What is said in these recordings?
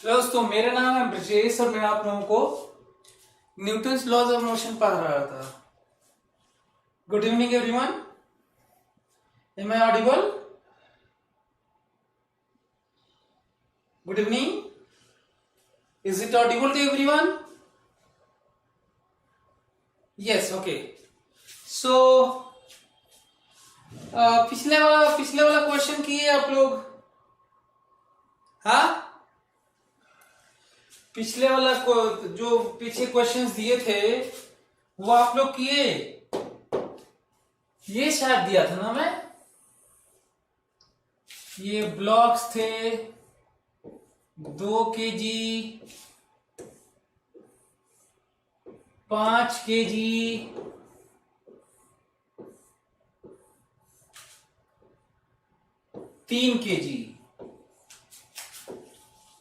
दोस्तों मेरा नाम है ब्रजेश और मैं आप लोगों को न्यूटन्स लॉज ऑफ मोशन पढ़ा रहा था। Good evening everyone, am I audible? Good evening, is it audible to everyone? Yes, okay. So पिछले वाला क्वेश्चन किए आप लोग? हाँ, पिछले वाला को जो पीछे क्वेश्चंस दिए थे वो आप लोग किए? ये शायद दिया था ना मैं। ये ब्लॉक्स थे 2 kg, 5 kg, 3 kg,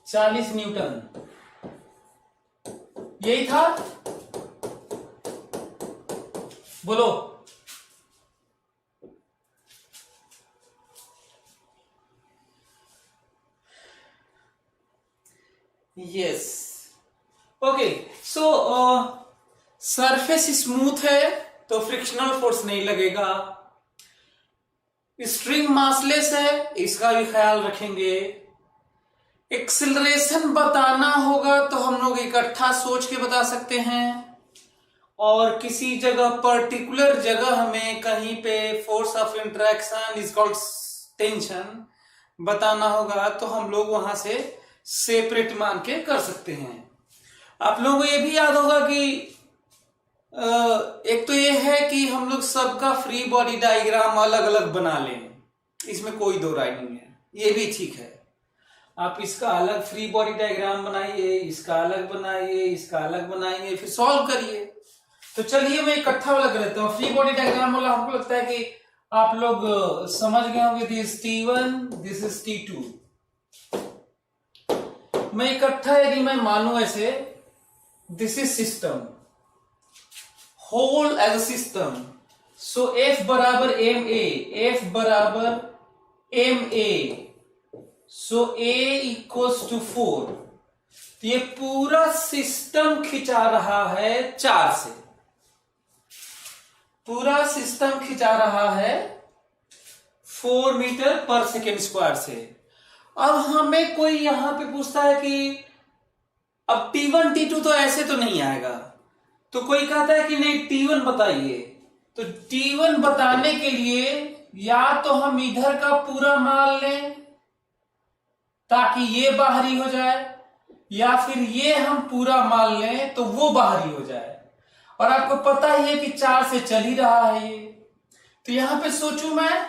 40 न्यूटन, यही था? बोलो। Yes, okay. सो सरफेस स्मूथ है तो फ्रिक्शनल फोर्स नहीं लगेगा। स्ट्रिंग मासलेस है, इसका भी ख्याल रखेंगे। एक्सिलरेशन बताना होगा तो हम लोग इकट्ठा सोच के बता सकते हैं, और किसी जगह पर्टिकुलर जगह हमें कहीं पे force of interaction is called tension बताना होगा तो हम लोग वहां से सेपरेट मान के कर सकते हैं। आप लोगों को ये भी याद होगा कि एक तो ये है कि हम लोग सबका फ्री बॉडी डायग्राम अलग अलग बना लें, इसमें कोई दो राय नहीं है, ये भी ठीक है। आप इसका अलग फ्री बॉडी डायग्राम बनाइए, इसका अलग बनाइए, इसका अलग बनाइए, फिर सॉल्व करिए। तो चलिए मैं इकट्ठा वाला कर लेता हूँ। फ्री बॉडी डायग्राम वाला हमको लगता है कि आप लोग समझ गए होंगे। This T1, this is T2। मैं इकट्ठा यदि मैं मानू ऐसे, this is system, whole as a system. So F बराबर MA, F बराबर MA, so A equals to 4। तो ये पूरा सिस्टम खिंचा रहा है 4 से, पूरा सिस्टम खिंचा रहा है 4 मीटर पर सेकेंड स्क्वायर से। अब हमें कोई यहां पे पूछता है कि अब T1 T2 तो ऐसे तो नहीं आएगा, तो कोई कहता है कि नहीं T1 बताइए। तो T1 बताने के लिए या तो हम इधर का पूरा मान लें ताकि ये बाहरी हो जाए, या फिर ये हम पूरा मान लें तो वो बाहरी हो जाए। और आपको पता ही है कि 4 से चल ही रहा है ये। तो यहां पे सोचू मैं,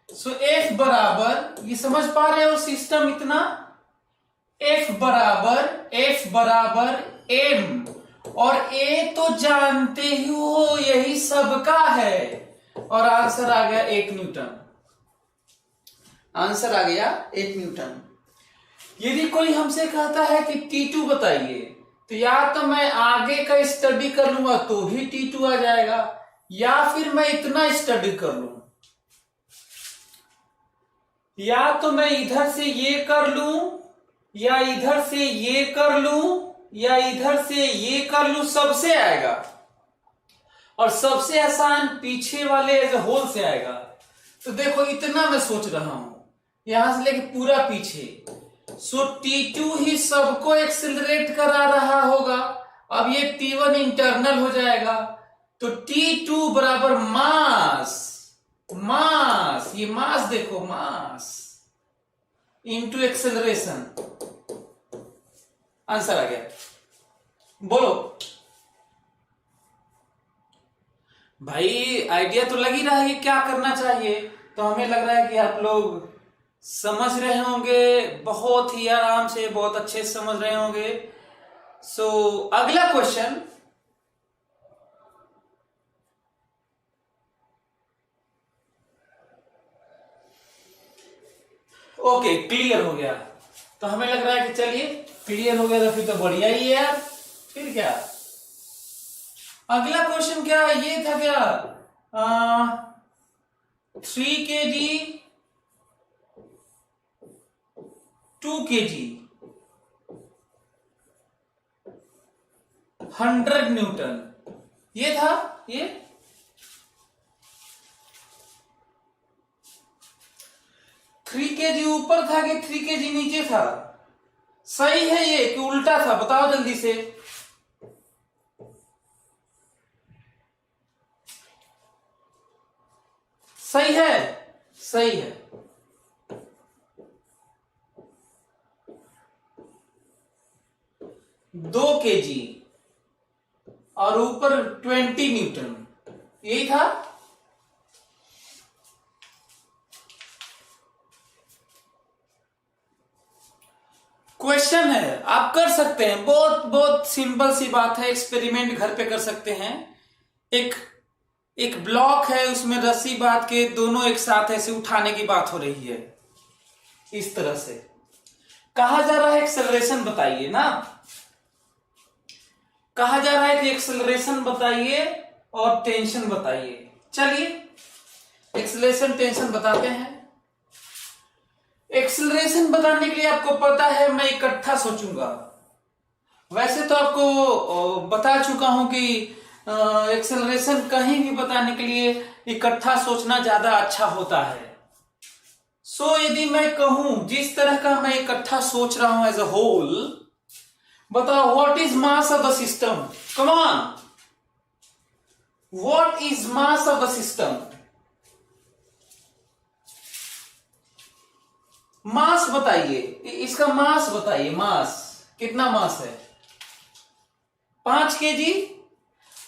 सो F बराबर, ये समझ पा रहे हो सिस्टम इतना? F बराबर M, और A तो जानते ही हो यही सबका है, और आंसर आ गया 1 न्यूटन। आंसर आ गया 1 न्यूटन। यदि कोई हमसे कहता है कि T2 बताइए, तो या तो मैं आगे का स्टडी कर लूंगा तो भी T2 आ जाएगा, या फिर मैं इतना स्टडी कर लूं, या तो मैं इधर से ये कर लूं, या इधर से ये कर लूं, या इधर से ये कर लूं, सबसे आएगा। और सबसे आसान पीछे वाले एज ए होल से आएगा। तो देखो इतना मैं सोच रहा हूं, यहां से लेके पूरा पीछे। सो T2 ही सबको एक्सिलरेट करा रहा होगा। अब ये T1 इंटरनल हो जाएगा, तो T2 बराबर मास, मास, ये मास देखो, मास इंटू एक्सेलरेशन। आंसर आ गया। बोलो भाई, आइडिया तो लग ही रहा है कि क्या करना चाहिए। तो हमें लग रहा है कि आप लोग समझ रहे होंगे, बहुत ही आराम से, बहुत अच्छे से समझ रहे होंगे। सो अगला क्वेश्चन, ओके क्लियर हो गया। तो हमें लग रहा है कि चलिए क्लियर हो गया तो फिर तो बढ़िया ही है यार। फिर क्या अगला क्वेश्चन, क्या ये था क्या? 3 kg 2 kg, 100 न्यूटन। ये था, ये 3 kg ऊपर था कि 3 kg नीचे था? सही है ये कि उल्टा था? बताओ जल्दी से। सही है, सही है। 2 kg और ऊपर 20 न्यूटन, यही था। क्वेश्चन है, आप कर सकते हैं, बहुत बहुत सिंपल सी बात है, एक्सपेरिमेंट घर पे कर सकते हैं। एक ब्लॉक है, उसमें रस्सी बांध के दोनों एक साथ ऐसे उठाने की बात हो रही है, इस तरह से। कहा जा रहा है एक्सेलरेशन बताइए ना, कहा जा रहा है कि एक्सेलरेशन बताइए और टेंशन बताइए। चलिए एक्सेलरेशन टेंशन बताते हैं। एक्सेलरेशन बताने के लिए आपको पता है मैं इकट्ठा सोचूंगा। वैसे तो आपको बता चुका हूं कि एक्सेलरेशन कहीं भी बताने के लिए इकट्ठा सोचना ज्यादा अच्छा होता है। सो यदि मैं कहूं जिस तरह का मैं इकट्ठा सोच रहा हूं एज अ होल, बताओ what is mass of the system? Come on, what is mass of the system? Mass बताइए, इसका मास बताइए। मास कितना मास है? 5 kg।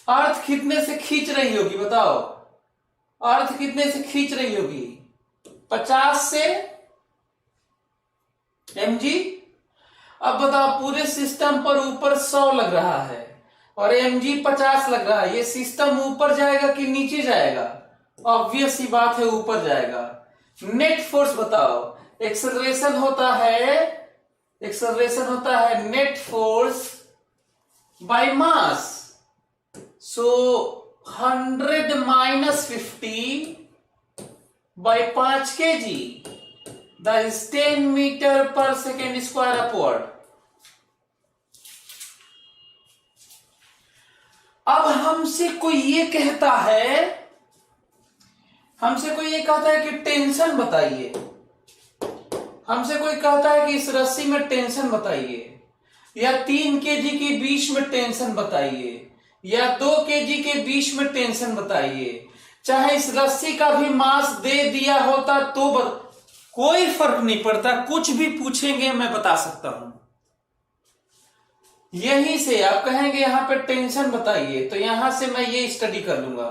अर्थ कितने से खींच रही होगी बताओ? अर्थ कितने से खींच रही होगी? 50 से mg। अब बताओ पूरे सिस्टम पर ऊपर 100 लग रहा है और mg 50 लग रहा है, ये सिस्टम ऊपर जाएगा कि नीचे जाएगा? ऑब्वियस सी बात है ऊपर जाएगा। नेट फोर्स बताओ। एक्सेलरेशन होता है net force by mass. So 100 minus 50 by 5 kg, that is 10 metre पर सेकेंड स्क्वायर अपवर्ड। अब हमसे कोई ये कहता है कि टेंशन बताइए। हमसे कोई कहता है कि इस रस्सी में टेंशन बताइए, या 3 kg के बीच में टेंशन बताइए, या 2 kg के बीच में टेंशन बताइए। चाहे इस रस्सी का भी मास दे दिया होता तो कोई फर्क नहीं पड़ता, कुछ भी पूछेंगे मैं बता सकता हूं। यहीं से आप कहेंगे यहां पे टेंशन बताइए, तो यहां से मैं ये स्टडी कर लूंगा,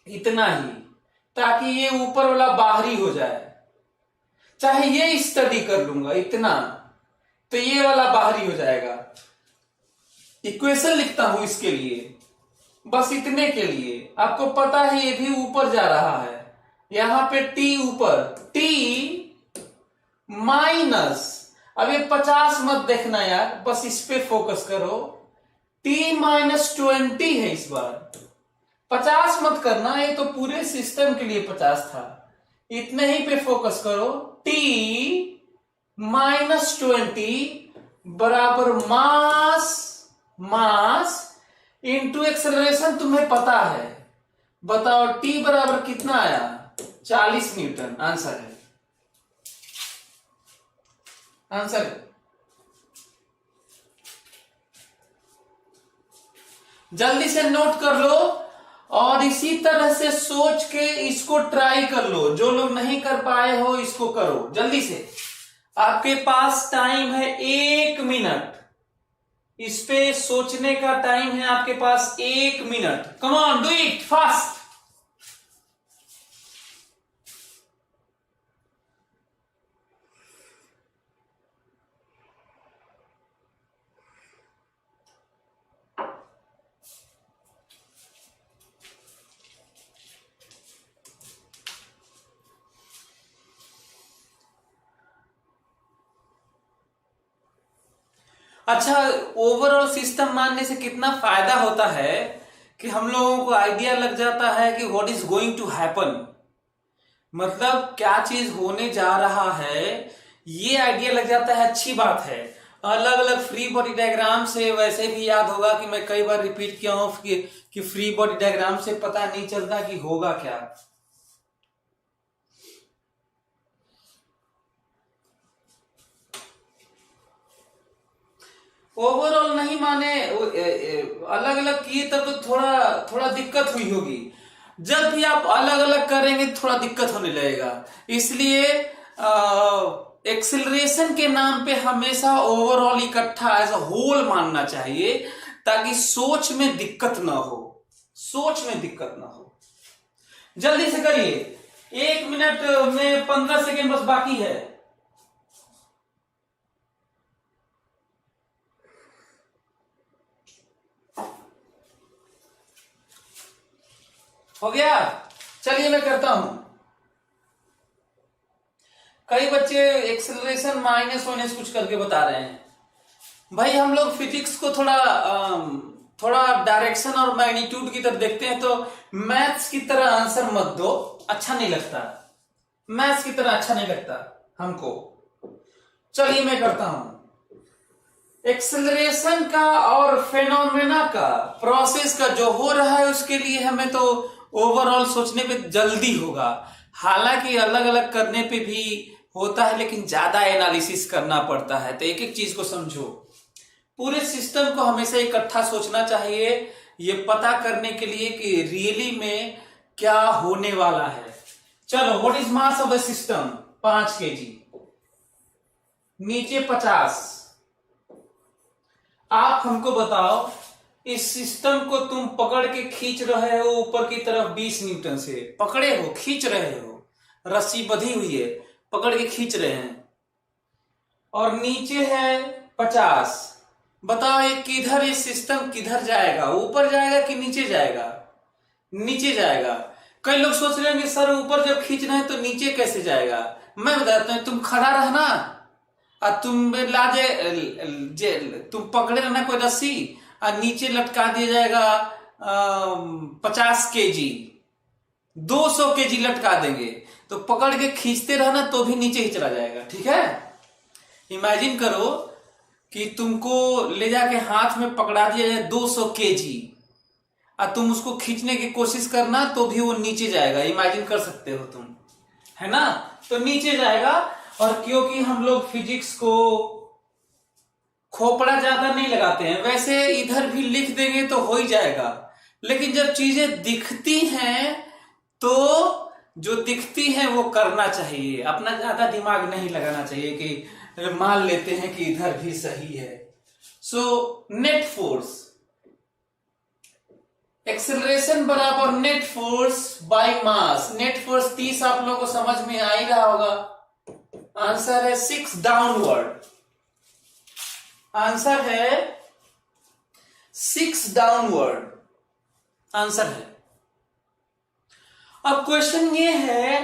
इतना ही, ताकि ये ऊपर वाला बाहरी हो जाए। चाहे ये स्टडी कर लूंगा इतना, तो ये वाला बाहरी हो जाएगा। इक्वेशन लिखता हूं इसके लिए, बस इतने के लिए। आपको पता है ये भी ऊपर जा रहा है, यहां पे t ऊपर, t माइनस, अब ये 50 मत देखना यार, बस इस पे फोकस करो। t माइनस 20 है इस बार, 50 मत करना, ये तो पूरे सिस्टम के लिए 50 था। इतने ही पे फोकस करो। t माइनस 20 बराबर मास इंटू एक्सेलरेशन, तुम्हें पता है। बताओ t बराबर कितना आया? 40 न्यूटन। आंसर है, आंसर है। जल्दी से नोट कर लो और इसी तरह से सोच के इसको ट्राई कर लो। जो लोग नहीं कर पाए हो इसको करो जल्दी से। आपके पास टाइम है 1 मिनट, इस पे सोचने का टाइम है आपके पास 1 minute. Come on, do it fast. अच्छा, ओवरऑल सिस्टम मानने से कितना फायदा होता है कि हम लोगों को आइडिया लग जाता है कि what is going to happen, मतलब क्या चीज होने जा रहा है, ये आइडिया लग जाता है। अच्छी बात है। अलग अलग फ्री बॉडी डायग्राम से वैसे भी याद होगा कि मैं कई बार रिपीट किया हूं कि फ्री बॉडी डायग्राम से पता नहीं चलता कि होगा क्या। ओवरऑल नहीं माने, अलग अलग किए तब तो थोड़ा थोड़ा दिक्कत हुई होगी। जब भी आप अलग अलग करेंगे थोड़ा दिक्कत होने लगेगा। इसलिए एक्सिलरेशन के नाम पे हमेशा ओवरऑल इकट्ठा एज अ होल मानना चाहिए, ताकि सोच में दिक्कत ना हो, सोच में दिक्कत ना हो। जल्दी से करिए, 1 मिनट में 15 सेकेंड बस बाकी है। हो गया? चलिए मैं करता हूं। कई बच्चे एक्सेलरेशन माइनस माइनस कुछ करके बता रहे हैं। भाई हम लोग फिजिक्स को थोड़ा डायरेक्शन और मैग्नीट्यूड की तरफ देखते हैं, तो मैथ्स की तरह आंसर मत दो, अच्छा नहीं लगता। मैथ्स की तरह अच्छा नहीं लगता हमको। चलिए मैं करता हूं। एक्सेलरेशन का और फेनोमेना का प्रोसेस का जो हो रहा है उसके लिए हमें तो ओवरऑल सोचने पे जल्दी होगा। हालांकि अलग अलग करने पे भी होता है, लेकिन ज्यादा एनालिसिस करना पड़ता है। तो एक एक चीज को समझो। पूरे सिस्टम को हमेशा इकट्ठा सोचना चाहिए, ये पता करने के लिए कि रियली में क्या होने वाला है। चलो, what is mass of the system? 5 kg, नीचे 50। आप हमको बताओ, इस सिस्टम को तुम पकड़ के खींच रहे हो ऊपर की तरफ 20 न्यूटन से, पकड़े हो, खींच रहे हो, रस्सी बंधी हुई है, पकड़ के खींच रहे हैं, और नीचे है 50। बताओ ये किधर, ये सिस्टम किधर जाएगा? ऊपर जाएगा कि नीचे जाएगा? नीचे जाएगा। कई लोग सोच रहे होंगे सर ऊपर जब खींचना है तो नीचे कैसे जाएगा? मैं बताता हूं, तुम खड़ा रहना और तुम तुम पकड़े रहना कोई रस्सी और नीचे लटका दिया जाएगा 50 kg, 200 kg लटका देंगे, तो पकड़ के खींचते रहना तो भी नीचे ही चला जाएगा। ठीक है? इमेजिन करो कि तुमको ले जाके हाथ में पकड़ा दिया जाए 200 kg और तुम उसको खींचने की कोशिश करना तो भी वो नीचे जाएगा। इमेजिन कर सकते हो तुम, है ना? तो नीचे जाएगा। और क्योंकि हम लोग फिजिक्स को खोपड़ा ज्यादा नहीं लगाते हैं, वैसे इधर भी लिख देंगे तो हो ही जाएगा। लेकिन जब चीजें दिखती हैं तो जो दिखती हैं वो करना चाहिए, अपना ज्यादा दिमाग नहीं लगाना चाहिए कि मान लेते हैं कि इधर भी सही है। सो नेट फोर्स, एक्सेलरेशन बराबर net force by mass. Net force 30 आप लोगों को समझ में आ ही रहा होगा। आंसर है 6 डाउनवर्ड। आंसर है 6 डाउनवर्ड आंसर है। अब क्वेश्चन ये है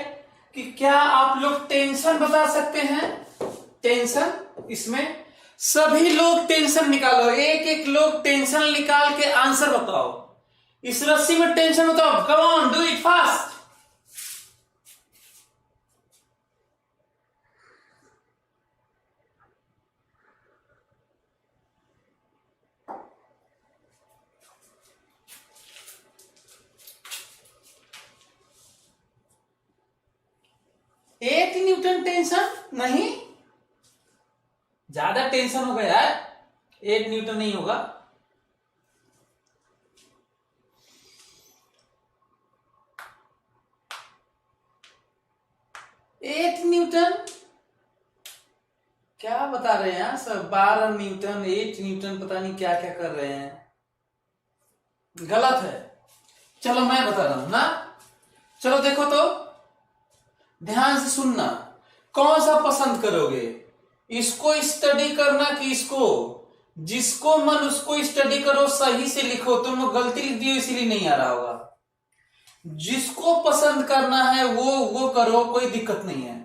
कि क्या आप लोग टेंशन बता सकते हैं? टेंशन, इसमें सभी लोग टेंशन निकालो, एक एक लोग टेंशन निकाल के आंसर बताओ। इस रस्सी में टेंशन बताओ, come on, do it fast. एक न्यूटन टेंशन नहीं, ज्यादा टेंशन होगा यार, 8 न्यूटन नहीं होगा। एट न्यूटन क्या बता रहे हैं सब? 12 न्यूटन, 8 न्यूटन, पता नहीं क्या क्या कर रहे हैं, गलत है। चलो मैं बता रहा हूं ना, चलो देखो तो, ध्यान से सुनना। कौन सा पसंद करोगे, इसको स्टडी करना कि इसको? जिसको मन उसको स्टडी करो, सही से लिखो। तुम गलती लिख दियो इसीलिए नहीं आ रहा होगा। जिसको पसंद करना है वो करो, कोई दिक्कत नहीं है।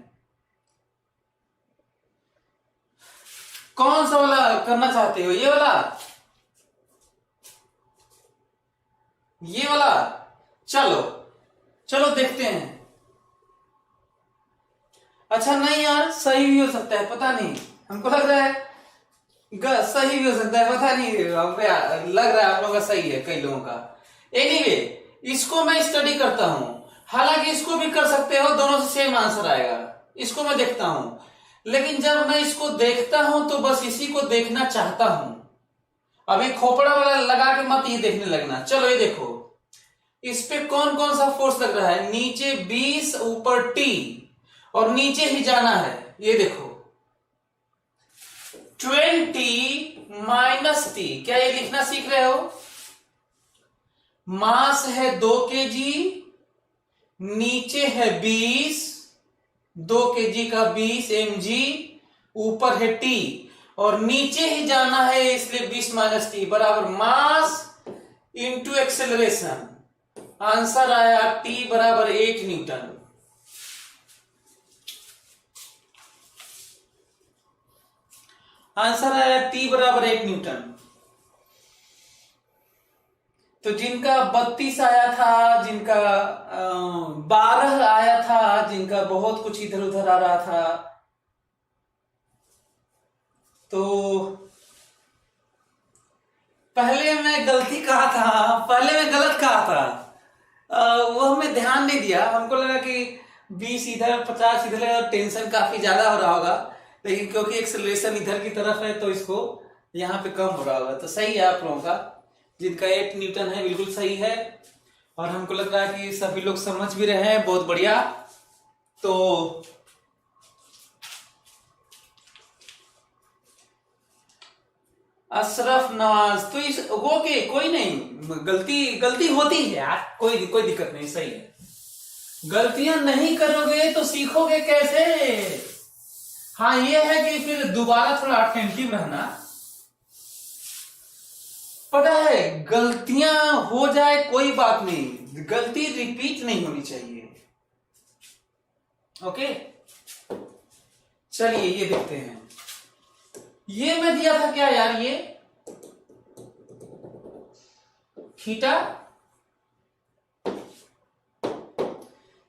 कौन सा वाला करना चाहते हो? ये वाला, ये वाला? चलो चलो देखते हैं। अच्छा नहीं यार, सही भी हो सकता है, पता नहीं, हमको लग रहा है सही भी हो सकता है, पता नहीं, हमको लग रहा है आप लोगों का सही है कई लोगों का। एनीवे इसको मैं स्टडी करता हूं, हालांकि इसको भी कर सकते हो, दोनों से सेम आंसर आएगा। इसको मैं देखता हूं, लेकिन जब मैं इसको देखता हूं तो बस इसी को देखना चाहता हूं। अभी खोपड़ा वाला लगा के मत ये देखने लगना। चलो ये देखो, इस पे कौन कौन सा फोर्स लग रहा है, नीचे 20 ऊपर T, और नीचे ही जाना है। ये देखो 20 माइनस T, क्या ये लिखना सीख रहे हो? मास है 2 kg, नीचे है 20, 2 kg का 20 mg, ऊपर है T, और नीचे ही जाना है, इसलिए 20 माइनस T बराबर मास इंटू एक्सेलरेशन। आंसर आया T बराबर 8 न्यूटन। आंसर आया T बराबर 8 न्यूटन। तो जिनका 32 आया था, जिनका 12 आया था, जिनका बहुत कुछ इधर उधर आ रहा था, तो पहले मैं गलती कहा था, पहले मैं गलत कहा था, वो हमें ध्यान नहीं दिया। हमको लगा कि 20 इधर 50 इधर, टेंशन काफी ज्यादा हो रहा होगा, लेकिन क्योंकि एक्सेलरेशन इधर की तरफ है तो इसको यहाँ पे कम हो रहा होगा। तो सही है आप लोगों का, जिनका 8 न्यूटन है बिल्कुल सही है, और हमको लग रहा है कि सभी लोग समझ भी रहे हैं, बहुत बढ़िया। तो अशरफ नवाज, तो इस ओके कोई नहीं, गलती होती है यार, कोई दिक्कत नहीं, सही है। गलतियां नहीं करोगे तो सीखोगे कैसे? हाँ ये है कि फिर दोबारा थोड़ा अटेंटिव रहना। पता है गलतियां हो जाए कोई बात नहीं, गलती रिपीट नहीं होनी चाहिए। ओके चलिए ये देखते हैं। ये मैं दिया था क्या यार, ये थीटा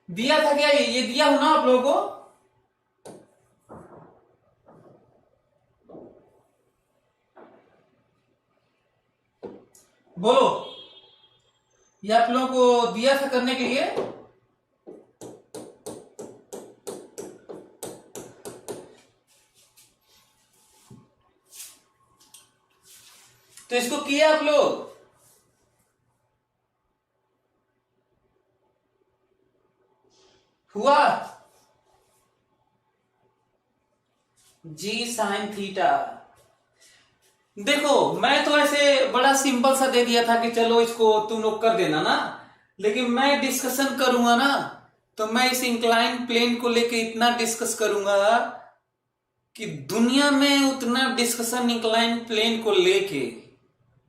दिया था क्या? ये दिया हूं ना आप लोगों को? बोलो, ये आप लोगों को दिया था करने के लिए? तो इसको किया आप लोग? हुआ? जी साइन थीटा। देखो मैं तो ऐसे बड़ा सिंपल सा दे दिया था कि चलो इसको तुम लोग कर देना ना, लेकिन मैं डिस्कशन करूंगा ना, तो मैं इस इंक्लाइन प्लेन को लेके इतना डिस्कस करूंगा कि दुनिया में उतना डिस्कशन इंक्लाइन प्लेन को लेके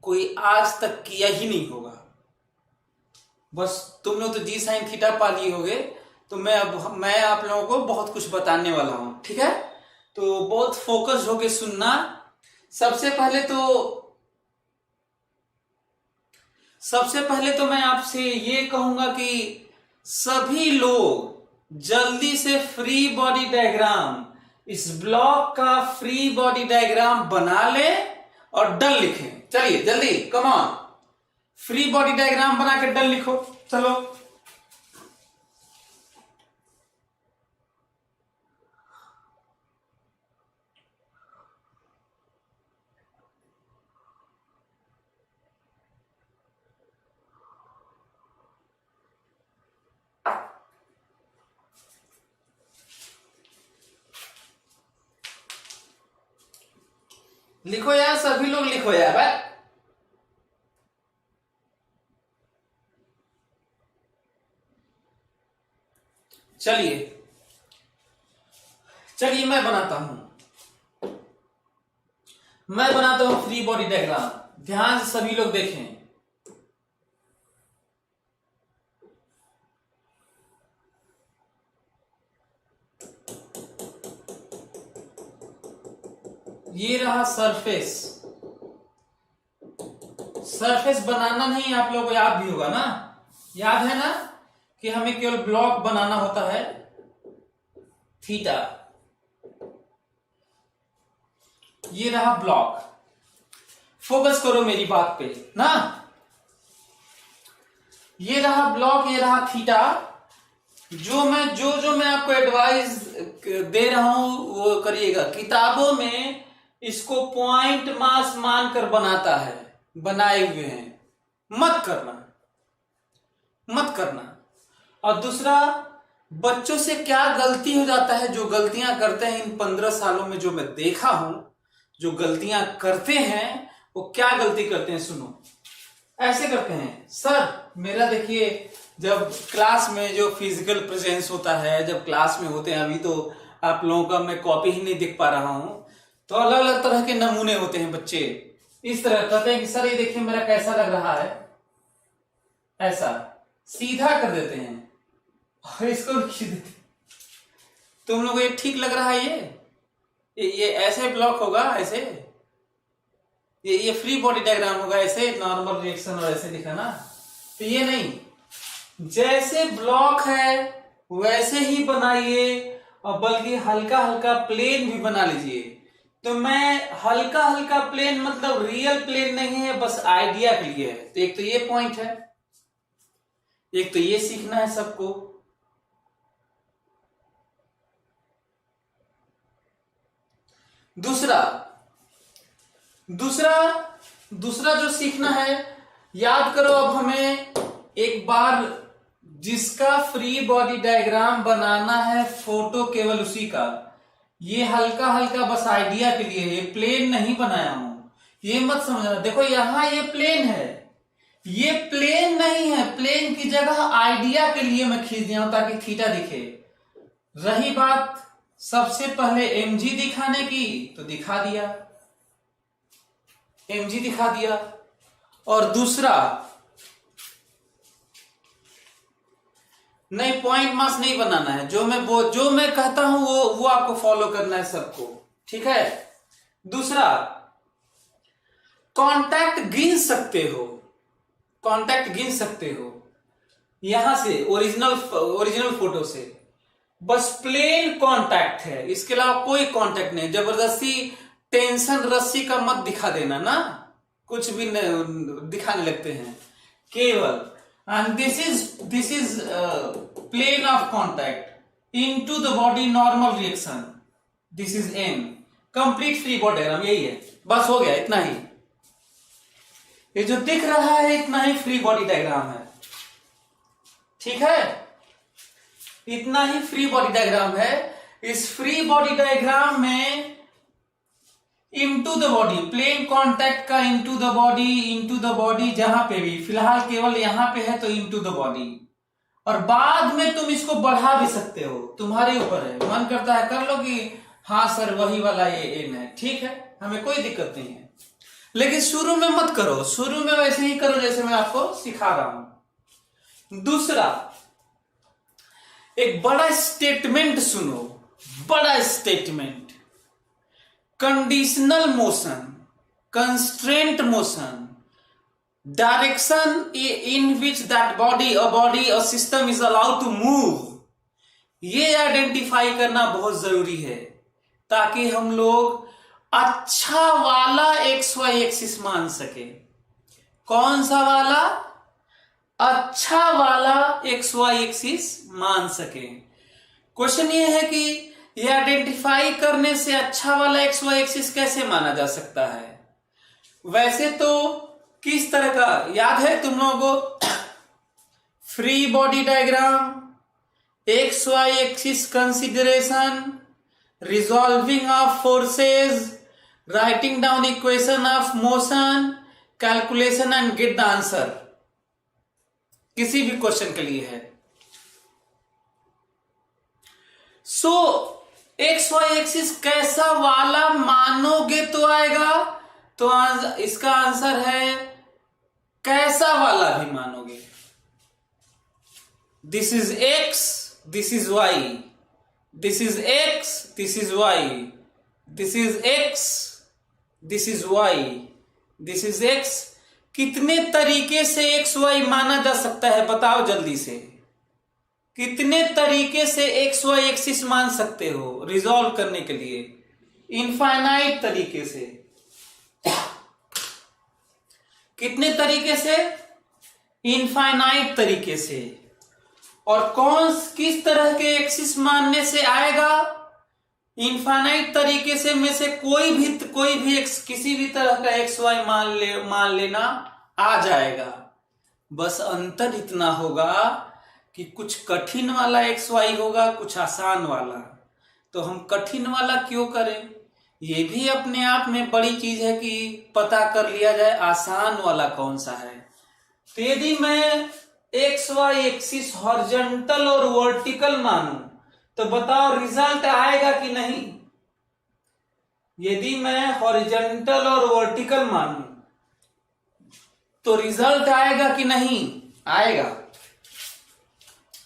कोई आज तक किया ही नहीं होगा। बस तुम लोग तो जी साइन थीटा पा लिए होगे, तो मैं आप लोगों को बहुत कुछ बताने वाला हूं, ठीक है? तो बहुत फोकस होके सुनना। सबसे पहले तो मैं आपसे ये कहूंगा कि सभी लोग जल्दी से फ्री बॉडी डायग्राम, इस ब्लॉक का फ्री बॉडी डायग्राम बना ले और डल लिखें। चलिए जल्दी, come on, free body diagram बना के डल लिखो। चलो लिखो यार, सभी लोग लिखो यार भाई। चलिए मैं बनाता हूं फ्री बॉडी डायग्राम। ध्यान से सभी लोग देखें। ये रहा सरफेस। सरफेस बनाना नहीं, आप लोगों को याद भी होगा ना, याद है ना कि हमें केवल ब्लॉक बनाना होता है, थीटा। ये रहा ब्लॉक। फोकस करो मेरी बात पे ना। ये रहा ब्लॉक, ये रहा थीटा। जो मैं आपको एडवाइस दे रहा हूं वो करिएगा। किताबों में इसको पॉइंट मास मानकर बनाता है, बनाए हुए हैं, मत करना, मत करना। और दूसरा, बच्चों से क्या गलती हो जाता है, जो गलतियां करते हैं इन 15 सालों में, जो मैं देखा हूं, जो गलतियां करते हैं वो क्या गलती करते हैं सुनो। ऐसे करते हैं, सर मेरा देखिए जब क्लास में जो फिजिकल प्रेजेंस होता है, जब क्लास में होते हैं, अभी तो आप लोगों का मैं कॉपी ही नहीं दिख पा रहा हूं, तो अलग अलग तरह के नमूने होते हैं। बच्चे इस तरह कहते हैं कि सर ये देखिए मेरा कैसा लग रहा है, ऐसा सीधा कर देते हैं और इसको खींच देते। तुम लोग ये ठीक लग रहा है, ये ऐसे ब्लॉक होगा, ऐसे ये फ्री बॉडी डायग्राम होगा, ऐसे नॉर्मल रिएक्शन और ऐसे लिखा ना, तो ये नहीं, जैसे ब्लॉक है वैसे ही बनाइए, और बल्कि हल्का हल्का प्लेन भी बना लीजिए। तो मैं हल्का हल्का प्लेन मतलब रियल प्लेन नहीं है, बस आइडिया के लिए है। तो एक तो ये पॉइंट है, एक तो ये सीखना है सबको। दूसरा जो सीखना है, याद करो अब हमें एक बार जिसका फ्री बॉडी डायग्राम बनाना है, फोटो केवल उसी का। ये हल्का हल्का बस आइडिया के लिए, ये प्लेन नहीं बनाया हूं, ये मत समझना। देखो यहां ये प्लेन है, ये प्लेन नहीं है, प्लेन की जगह आइडिया के लिए मैं खींच दिया हूं ताकि थीटा दिखे। रही बात सबसे पहले mg दिखाने की, तो दिखा दिया, mg दिखा दिया। और दूसरा, नहीं पॉइंट मास नहीं बनाना है, जो मैं कहता हूं वो आपको फॉलो करना है सबको, ठीक है। दूसरा, कांटेक्ट गिन सकते हो, कांटेक्ट गिन सकते हो यहां से, ओरिजिनल फोटो से, बस प्लेन कांटेक्ट है, इसके अलावा कोई कांटेक्ट नहीं। जबरदस्ती टेंशन रस्सी का मत दिखा देना ना, कुछ भी दिखाने लगते हैं केवल। And this is plane of contact into the body normal reaction, this is an complete free body diagram, यही है, बस हो गया, इतना ही। ये जो दिख रहा है इतना ही फ्री बॉडी डायग्राम है, ठीक है, इतना ही फ्री बॉडी डायग्राम है। इस फ्री बॉडी डायग्राम में into the body, plane contact का इनटू द बॉडी जहां पे भी, फिलहाल केवल यहां पे है तो इनटू द बॉडी, और बाद में तुम इसको बढ़ा भी सकते हो, तुम्हारे ऊपर है, मन करता है कर लो कि हाँ सर वही वाला ये एन है, ठीक है, हमें कोई दिक्कत नहीं है। लेकिन शुरू में मत करो, शुरू में वैसे ही करो जैसे मैं आपको सिखा रहा हूं। दूसरा, एक बड़ा स्टेटमेंट सुनो, बड़ा statement, conditional motion, constraint motion, direction in which that body और system is allowed to move, ये आइडेंटिफाई करना बहुत जरूरी है ताकि हम लोग अच्छा वाला XY एक्सिस मान सके। कौन सा वाला? अच्छा वाला XY एक्सिस मान सके। क्वेश्चन ये है कि ये आइडेंटिफाई करने से अच्छा वाला XY एक्सिस कैसे माना जा सकता है? वैसे तो किस तरह का याद है तुम लोगों को? Free body diagram, XY axis consideration, resolving of forces, writing down equation of motion, calculation and get the answer, किसी भी क्वेश्चन के लिए है। सो XY एक्सिस कैसा वाला मानोगे तो आएगा, तो इसका आंसर है कैसा वाला भी मानोगे। This is X, this is Y, this is X, this is Y, this is X, this is Y, this is X। कितने तरीके से XY माना जा सकता है बताओ जल्दी से, कितने तरीके से XY एक्सिस मान सकते हो रिजॉल्व करने के लिए? इनफाइनाइट तरीके से। कितने तरीके से? इनफाइनाइट तरीके से। और किस तरह के एक्सिस मानने से आएगा? इनफाइनाइट तरीके से में से कोई भी किसी भी तरह का एक्स वाई मान लेना आ जाएगा। बस अंतर इतना होगा कि कुछ कठिन वाला एक्स वाई होगा, कुछ आसान वाला। तो हम कठिन वाला क्यों करें? ये भी अपने आप में बड़ी चीज है कि पता कर लिया जाए आसान वाला कौन सा है। तो यदि मैं एक्स वाई एक्सिस हॉरिजॉन्टल और वर्टिकल मानूं तो बताओ रिजल्ट आएगा कि नहीं? यदि मैं हॉरिजॉन्टल और वर्टिकल मानूं तो रिजल्ट आएगा कि नहीं? आएगा,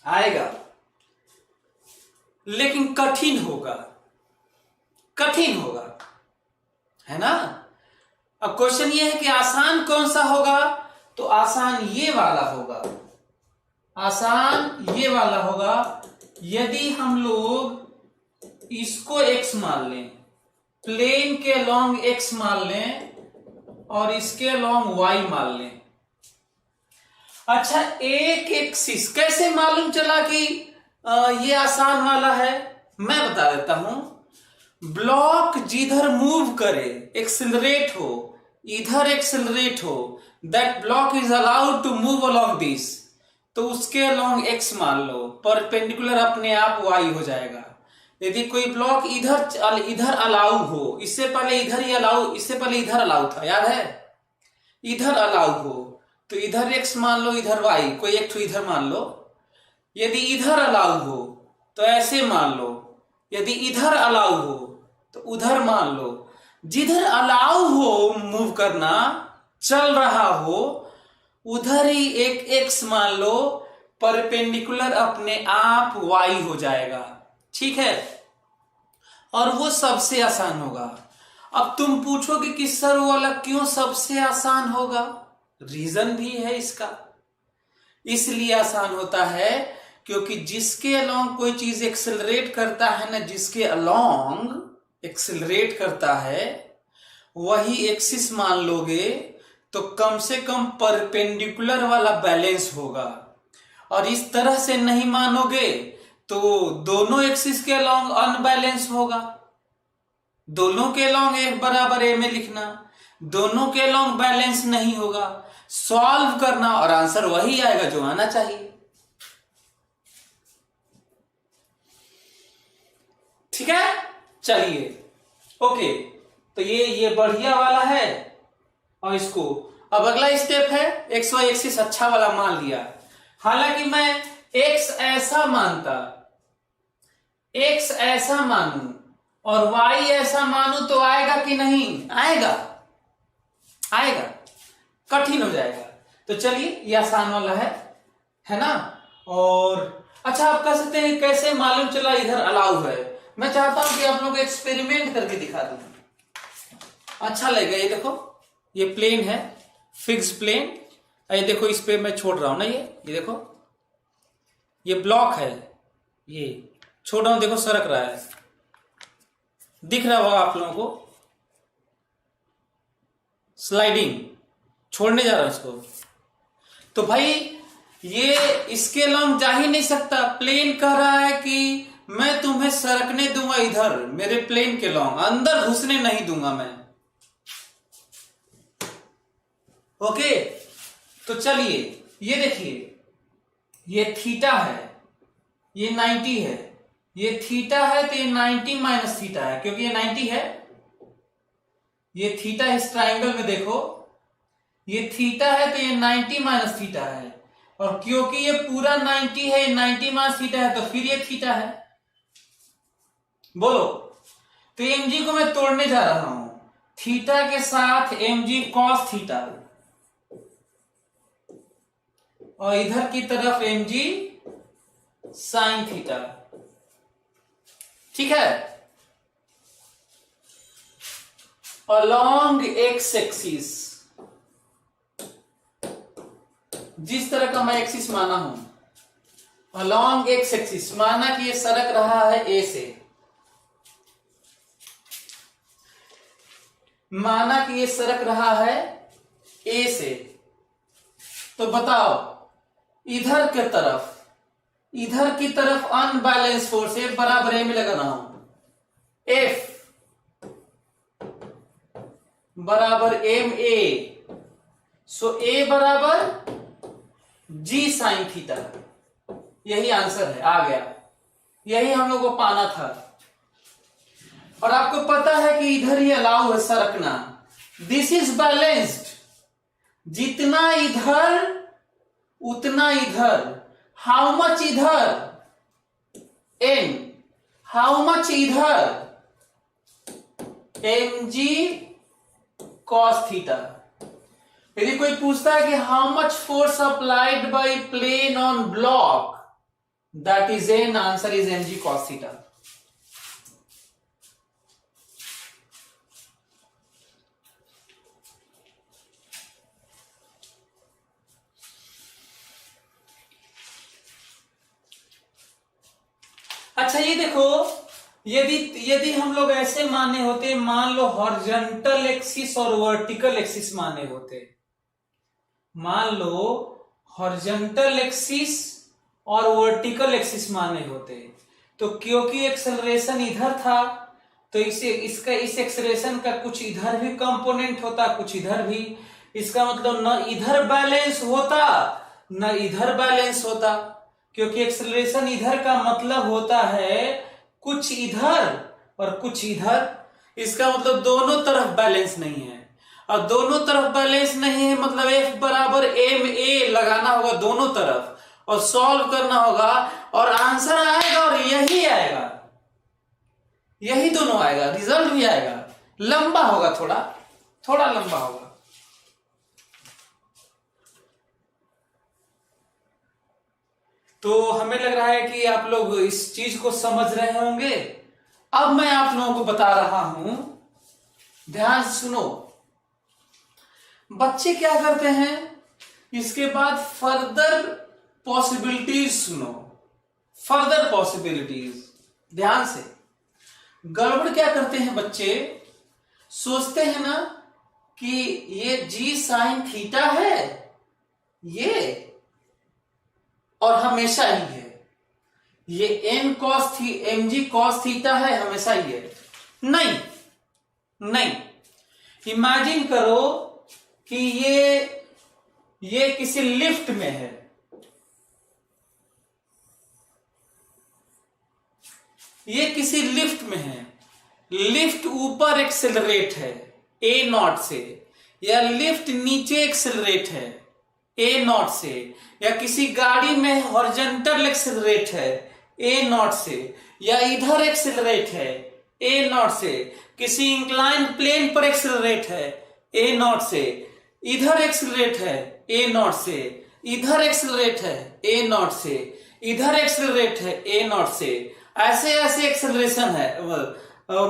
आएगा, लेकिन कठिन होगा, कठिन होगा, है ना। अब क्वेश्चन ये है कि आसान कौन सा होगा? तो आसान ये वाला होगा, आसान ये वाला होगा। यदि हम लोग इसको x मान लें, प्लेन के अलोंग x मान लें और इसके अलोंग y मान लें। अच्छा, एक एक्सिस कैसे मालूम चला कि ये आसान वाला है? मैं बता देता हूं। ब्लॉक जिधर मूव करे, एक्सिलरेट हो, इधर एक्सिलरेट हो, that block is allowed to move along this, तो उसके अलोंग x मान लो, परपेंडिकुलर अपने आप y हो जाएगा। यदि कोई ब्लॉक इधर अलाउ हो, इससे पहले इधर ही अलाउ, इससे पहले इधर अलाउ था, याद है? इधर अलाउ हो तो इधर x मान लो, इधर y, कोई एक तो इधर मान लो। यदि इधर अलाउ हो तो ऐसे मान लो, यदि इधर अलाउ हो तो उधर मान लो। जिधर अलाउ हो मूव करना, चल रहा हो, उधर ही एक x मान लो, परपेंडिकुलर अपने आप y हो जाएगा। ठीक है, और वो सबसे आसान होगा। अब तुम पूछोगे कि सर वो वाला क्यों सबसे आसान होगा? रीजन भी है इसका। इसलिए आसान होता है क्योंकि जिसके अलोंग कोई चीज एक्सेलरेट करता है ना, जिसके अलोंग एक्सेलरेट करता है, वही एक्सिस मान लोगे तो कम से कम परपेंडिकुलर वाला बैलेंस होगा। और इस तरह से नहीं मानोगे तो दोनों एक्सिस के अलोंग अनबैलेंस होगा। दोनों के अलोंग एक बराबर ए में लिखना, दोनों के अलोंग बैलेंस नहीं होगा। सॉल्व करना और आंसर वही आएगा जो आना चाहिए। ठीक है, चलिए, ओके। तो ये बढ़िया वाला है। और इसको अब अगला स्टेप है, एक्स वाई एक्सिस अच्छा वाला मान लिया। हालांकि मैं एक्स ऐसा मानता, एक्स ऐसा मानू और वाई ऐसा मानू तो आएगा कि नहीं? आएगा, आएगा, कठिन हो जाएगा। तो चलिए, ये आसान वाला है ना। और अच्छा, आप कह सकते हैं कैसे मालूम चला इधर अलाउ है? मैं चाहता हूं कि आप लोग एक्सपेरिमेंट करके दिखा दूं, अच्छा लगेगा। ये देखो, ये प्लेन है, फिक्स प्लेन। ये देखो, इस पे मैं छोड़ रहा हूं ना, ये देखो, ये ब्लॉक है, ये छोड़ रहा हूं, देखो सरक रहा है, दिख रहा होगा आप लोगों को, स्लाइडिंग, छोड़ने जा रहा हूं इसको। तो भाई ये इसके अलोंग जा ही नहीं सकता। प्लेन कह रहा है कि मैं तुम्हें सरकने दूंगा इधर, मेरे प्लेन के अलोंग, अंदर घुसने नहीं दूंगा मैं। ओके, तो चलिए, ये देखिए, ये थीटा है, ये 90 है, ये थीटा है तो ये 90 माइनस थीटा है, क्योंकि ये 90 है। ये थीटा इस ट्राइंगल में देखो, ये थीटा है तो ये 90 माइनस थीटा है, और क्योंकि ये पूरा 90 है, 90 माइनस थीटा है, तो फिर ये थीटा है। बोलो, तो mg को मैं तोड़ने जा रहा हूं, थीटा के साथ mg cos थीटा, और इधर की तरफ mg sin थीटा। ठीक है, along x एक्सिस, जिस तरह का मैं एक्सिस माना हूं, along x एक्सिस माना कि ये सरक रहा है a से, माना कि ये सरक रहा है ए से, तो बताओ इधर की तरफ अनबैलेंस फोर्स F बराबर ए में लगाना हूं, F बराबर एम ए, सो ए बराबर जी साइन थीटा। यही आंसर है, आ गया। यही हम लोग को पाना था। और आपको पता है कि इधर ही अलाउ है सरकना, दिस इज बैलेंस्ड, जितना इधर उतना इधर। हाउ मच इधर, एन, हाउ मच इधर, एम जी कॉस थीटा। यदि कोई पूछता है कि how much force applied by plane on block, that is N, answer is m ji cos theta. अच्छा ये देखो, यदि हम लोग ऐसे माने होते, मान लो हॉरिजॉन्टल एक्सिस और वर्टिकल एक्सिस माने होते, मान लो हॉरिजॉन्टल एक्सिस और वर्टिकल एक्सिस माने होते, तो क्योंकि एक्सेलरेशन इधर था, तो इस एक्सेलरेशन का कुछ इधर भी कंपोनेंट होता, कुछ इधर भी। इसका मतलब न इधर बैलेंस होता न इधर बैलेंस होता, क्योंकि एक्सेलरेशन इधर का मतलब होता है कुछ इधर और कुछ इधर। इसका मतलब दोनों तरफ बैलेंस नहीं है, और दोनों तरफ बैलेंस नहीं है मतलब F बराबर एम ए लगाना होगा दोनों तरफ और सॉल्व करना होगा, और आंसर आएगा और यही आएगा, यही दोनों आएगा, रिजल्ट भी आएगा। लंबा होगा, थोड़ा लंबा होगा। तो हमें लग रहा है कि आप लोग इस चीज को समझ रहे होंगे। अब मैं आप लोगों को बता रहा हूं, ध्यान से सुनो। बच्चे क्या करते हैं, इसके बाद फर्दर पॉसिबिलिटीज सुनो, फर्दर पॉसिबिलिटीज ध्यान से। गड़बड़ क्या करते हैं बच्चे, सोचते हैं ना कि ये जी साइन थीटा है ये, और हमेशा ही है, ये एम जी कॉस थीटा है, हमेशा ही है। नहीं, इमेजिन करो कि ये किसी लिफ्ट में है, ये किसी लिफ्ट में है, लिफ्ट ऊपर एक्सेलरेट है ए नॉट से, या लिफ्ट नीचे एक्सेलरेट है ए नॉट से, या किसी गाड़ी में हॉरिजॉन्टल एक्सेलरेट है ए नॉट से, या इधर एक्सेलरेट है ए नॉट से, किसी इंक्लाइन प्लेन पर एक्सेलरेट है ए नॉट से, इधर एक्सेलरेट है ए नॉट से, इधर एक्सेलरेट है ए नॉट से, इधर एक्सेलरेट है ए नॉट से। ऐसे ऐसे एक्सेलरेशन है,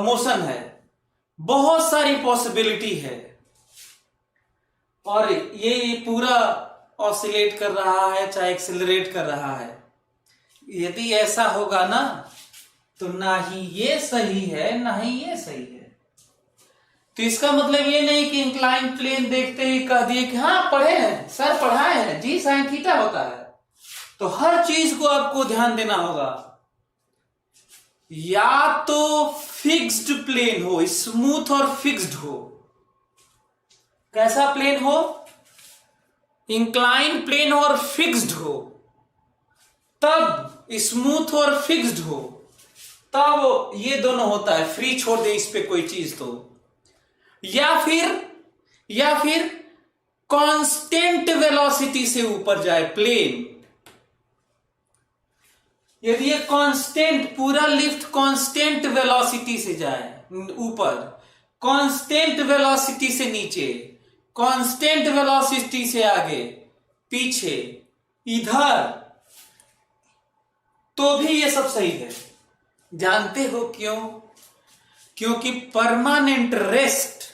मोशन है, बहुत सारी पॉसिबिलिटी है, और ये पूरा ऑसिलेट कर रहा है चाहे एक्सेलरेट कर रहा है। यदि ऐसा होगा ना, तो ना ही ये सही है ना ही ये सही है। तो इसका मतलब ये नहीं कि इंक्लाइन प्लेन देखते ही कह दिए कि हाँ पढ़े हैं सर, पढ़ाए हैं जी साइन थीटा होता है। तो हर चीज को आपको ध्यान देना होगा, या तो फिक्स्ड प्लेन हो, स्मूथ और फिक्स्ड हो। कैसा प्लेन हो, इंक्लाइन प्लेन और फिक्स्ड हो, तब स्मूथ और फिक्स्ड हो, तब ये दोनों होता है। फ्री छोड़ दे इस पे कोई चीज तो, या फिर कांस्टेंट वेलोसिटी से ऊपर जाए प्लेन। यदि ये कांस्टेंट, पूरा लिफ्ट कांस्टेंट वेलोसिटी से जाए ऊपर, कांस्टेंट वेलोसिटी से नीचे, कांस्टेंट वेलोसिटी से आगे पीछे इधर, तो भी ये सब सही है। जानते हो क्यों? क्योंकि परमानेंट रेस्ट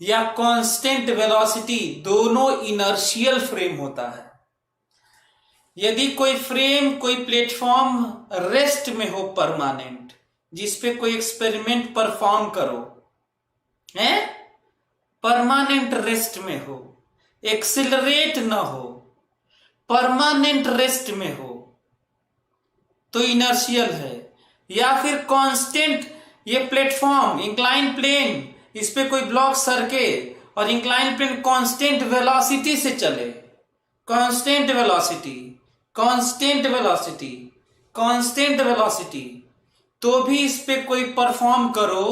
या कांस्टेंट वेलोसिटी दोनों इनर्शियल फ्रेम होता है। यदि कोई फ्रेम, कोई प्लेटफॉर्म रेस्ट में हो परमानेंट, जिसपे कोई एक्सपेरिमेंट परफॉर्म करो, है परमानेंट रेस्ट में हो, एक्सिलरेट ना हो, परमानेंट रेस्ट में हो, तो इनर्शियल है। या फिर कांस्टेंट, ये प्लेटफॉर्म इंक्लाइन प्लेन, इस पे कोई ब्लॉक सरके और इंक्लाइन प्लेन कांस्टेंट वेलोसिटी से चले, constant velocity, constant velocity, constant velocity, तो भी इस पे कोई परफॉर्म करो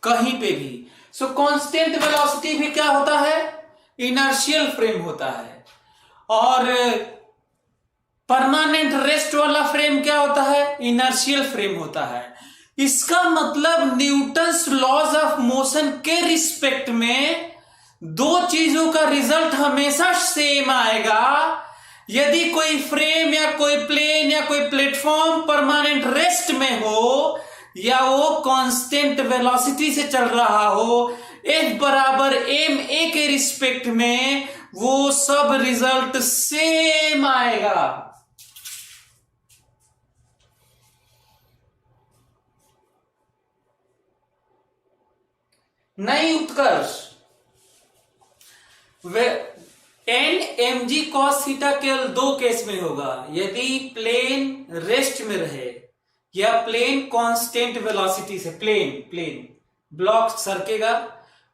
कहीं पे भी। सो कांस्टेंट वेलोसिटी भी क्या होता है? इनर्शियल फ्रेम होता है। और परमानेंट रेस्ट वाला फ्रेम क्या होता है? इनर्शियल फ्रेम होता है। इसका मतलब न्यूटन्स लॉज ऑफ मोशन के रिस्पेक्ट में दो चीजों का रिजल्ट हमेशा सेम आएगा। यदि कोई फ्रेम या कोई प्लेन या कोई प्लेटफॉर्म परमानेंट रेस्ट में हो या वो कांस्टेंट वेलोसिटी से चल रहा हो, F बराबर ma के रिस्पेक्ट में वो सब रिजल्ट सेम आएगा। नहीं उत्कर्ष, एन एम जी कॉस थीटा केवल दो केस में होगा, यदि प्लेन रेस्ट में रहे या प्लेन कांस्टेंट वेलोसिटी से, प्लेन ब्लॉक सरकेगा,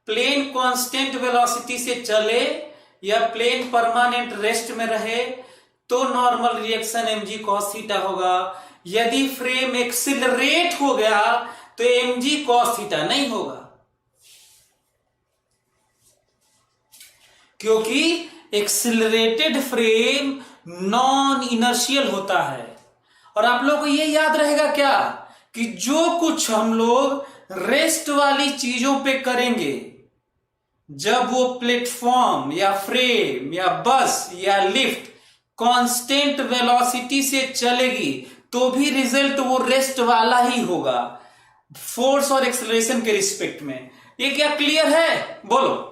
प्लेन कांस्टेंट वेलोसिटी से चले या प्लेन परमानेंट रेस्ट में रहे, तो नॉर्मल रिएक्शन एम जी कॉस थीटा होगा। यदि फ्रेम एक्सिलरेट हो गया तो एम जी कॉस थीटा नहीं होगा, क्योंकि एक्सिलरेटेड फ्रेम नॉन इनर्शियल होता है। और आप लोगों को यह याद रहेगा क्या कि जो कुछ हम लोग रेस्ट वाली चीजों पे करेंगे, जब वो प्लेटफॉर्म या फ्रेम या बस या लिफ्ट कांस्टेंट वेलोसिटी से चलेगी, तो भी रिजल्ट वो रेस्ट वाला ही होगा, फोर्स और एक्सेलरेशन के रिस्पेक्ट में। ये क्या क्लियर है? बोलो,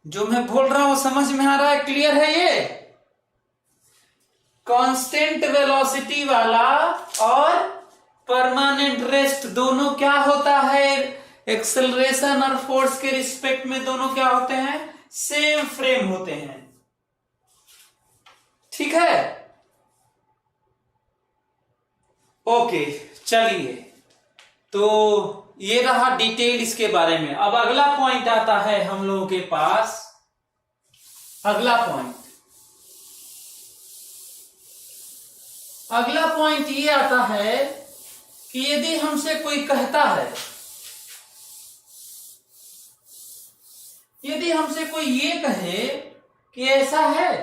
जो मैं बोल रहा हूं समझ में आ रहा है? क्लियर है? ये कांस्टेंट वेलोसिटी वाला और परमानेंट रेस्ट दोनों क्या होता है? एक्सेलरेशन और फोर्स के रिस्पेक्ट में दोनों क्या होते हैं? सेम फ्रेम होते हैं। ठीक है, ओके, चलिए, तो ये रहा डिटेल इसके बारे में। अब अगला पॉइंट आता है हम लोगों के पास। अगला पॉइंट ये आता है कि यदि हमसे कोई कहता है, यदि हमसे कोई ये कहे कि ऐसा है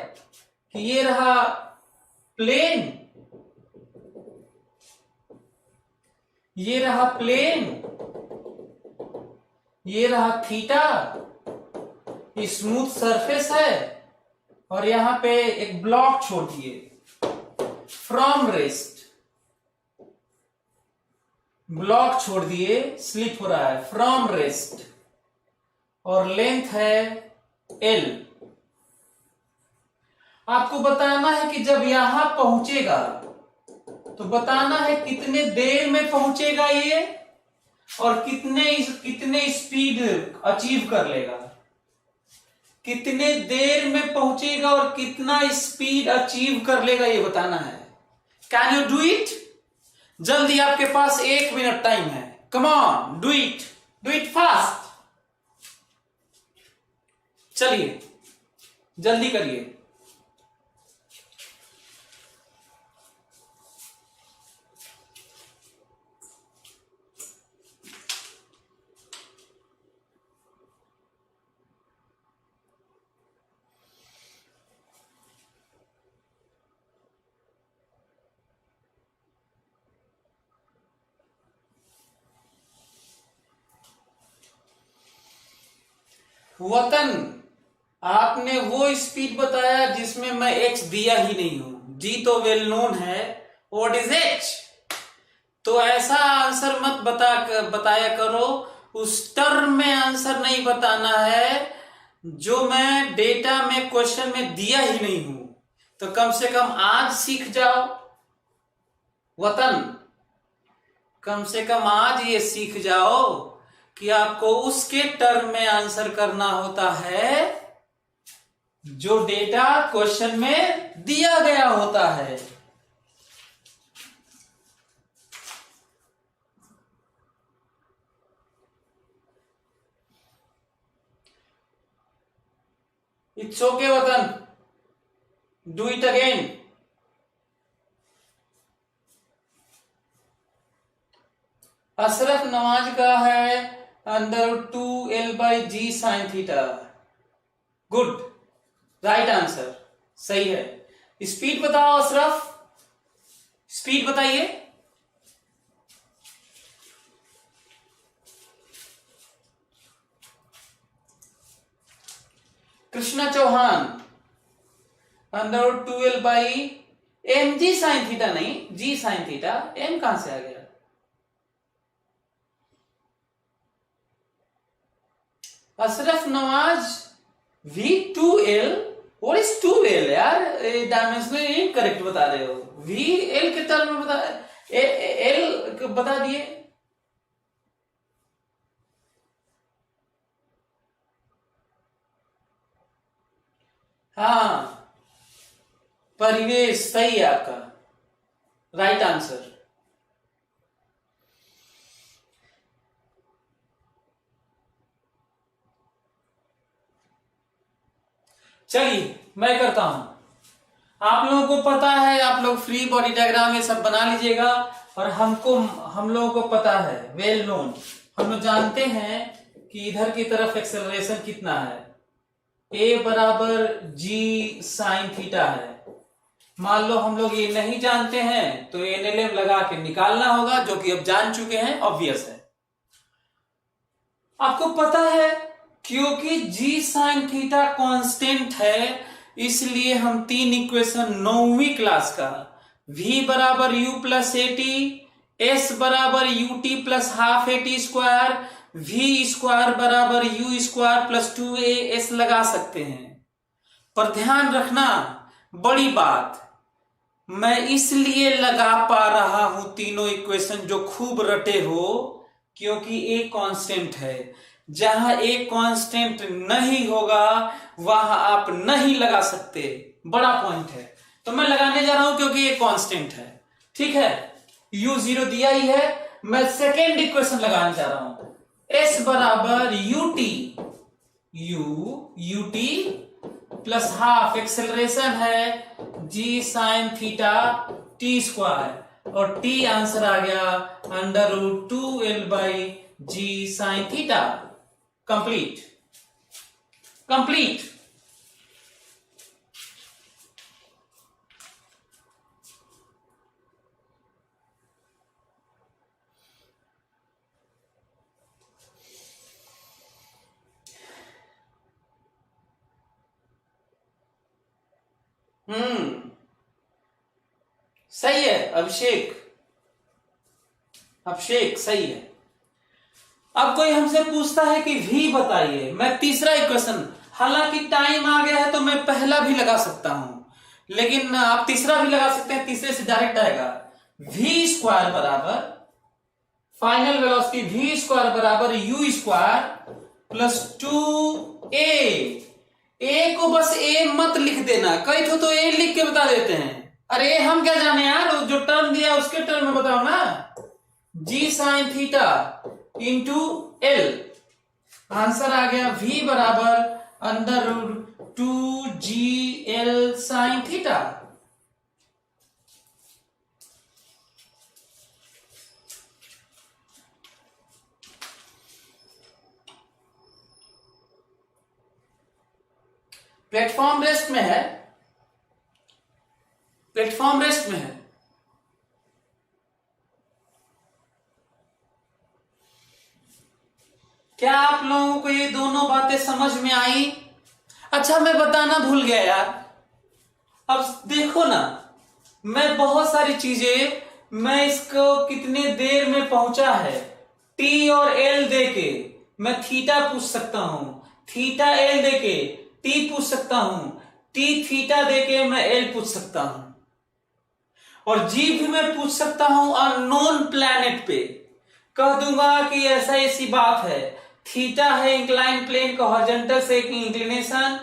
कि ये रहा प्लेन, ये रहा प्लेन, ये रहा थीटा, स्मूथ सरफेस है, और यहां पे एक ब्लॉक छोड़ दिए फ्रॉम रेस्ट, ब्लॉक छोड़ दिए, स्लिप हो रहा है फ्रॉम रेस्ट, और लेंथ है L। आपको बताना है कि जब यहां पहुंचेगा तो बताना है कितने देर में पहुंचेगा ये, और कितने स्पीड अचीव कर लेगा, कितने देर में पहुंचेगा और कितना स्पीड अचीव कर लेगा, ये बताना है। Can you do it? जल्दी, आपके पास 1 मिनट टाइम है। Come on, do it fast. चलिए जल्दी करिए। वतन, आपने वो स्पीड बताया जिसमें मैं h दिया ही नहीं हूं, g तो वेल नोन है, व्हाट इज h? तो ऐसा आंसर मत बताया करो, उस टर्म में आंसर नहीं बताना है जो मैं डेटा में क्वेश्चन में दिया ही नहीं हूं। तो कम से कम आज सीख जाओ वतन, कम से कम आज ये सीख जाओ कि आपको उसके टर्म में आंसर करना होता है जो डेटा क्वेश्चन में दिया गया होता है। It's okay Watan, do it again. Ashraf Nawaz का है √2l/g sin theta. Good, right answer, सही है। स्पीड बताओ अशरफ, स्पीड बताइए। Krishna Chauhan √2l/mg sin theta, नहीं g sin थीटा, m कहां से आ गया? Ashraf Nawaz V2L, what is 2L यार? डायमेंशनल इनकरेक्ट बता रहे हो। VL के टर्म में बता, L बता दिए। हाँ, परिवेश सही है आपका, राइट आंसर। चलिए मैं करता हूं। आप लोगों को पता है, आप लोग फ्री बॉडी डायग्राम ये सब बना लीजिएगा। और हम लोगों को पता है, वेल नोन, हम लोग जानते हैं कि इधर की तरफ एक्सेलरेशन कितना है, a बराबर g साइन थीटा है। मान लो हम लोग ये नहीं जानते हैं तो NLM लगा के निकालना होगा, जो कि अब जान चुके हैं, ऑब्वियस है। आपको पता है क्योंकि g साइन थीटा कांस्टेंट है, इसलिए हम 3 इक्वेशन 9वीं क्लास का v बराबर u plus A T, s बराबर U T plus half A T square, v square बराबर u स्क्वायर प्लस 2as लगा सकते हैं। पर ध्यान रखना, बड़ी बात, मैं इसलिए लगा पा रहा हूं तीनों इक्वेशन जो खूब रटे हो, क्योंकि a कांस्टेंट है। जहां a कांस्टेंट नहीं होगा वहां आप नहीं लगा सकते, बड़ा पॉइंट है। तो मैं लगाने जा रहा हूं क्योंकि a कांस्टेंट है, ठीक है। u0 दिया ही है, मैं सेकेंड इक्वेशन लगाने जा रहा हूं, s बराबर U T plus half acceleration है g sine theta T square, और t आंसर आ गया √2l/g sine theta. Complete, complete. सही है अभिषेक, अभिषेक सही है। अब कोई हमसे पूछता है कि v बताइए, मैं तीसरा इक्वेशन, हालांकि टाइम आ गया है तो मैं पहला भी लगा सकता हूं, लेकिन आप तीसरा भी लगा सकते हैं, तीसरे से डायरेक्ट आएगा। v स्क्वायर बराबर फाइनल वेलोसिटी, v स्क्वायर बराबर u square plus 2a। a को बस a मत लिख देना, कई तो a लिख के बता देते हैं। अरे हम क्या जाने यार, जो टर्म दिया उसके टर्म में बताओ ना। g sine theta into l, answer आ गया v बराबर √2gl sine theta. Platform rest में है, प्लेटफॉर्म रेस्ट में है। क्या आप लोगों को ये दोनों बातें समझ में आई? अच्छा मैं बताना भूल गया यार, अब देखो ना, मैं बहुत सारी चीजें, मैं इसको कितने देर में पहुंचा है, t और l देके मैं थीटा पूछ सकता हूं, थीटा l देके t पूछ सकता हूं, t थीटा देके मैं l पूछ सकता हूं, और g भी मैं पूछ सकता हूं अननोन प्लैनेट पे। कह दूंगा कि ऐसा ऐसी बात है, थीटा है इंक्लाइन प्लेन का हॉरिजॉन्टल से इंक्लिनेशन,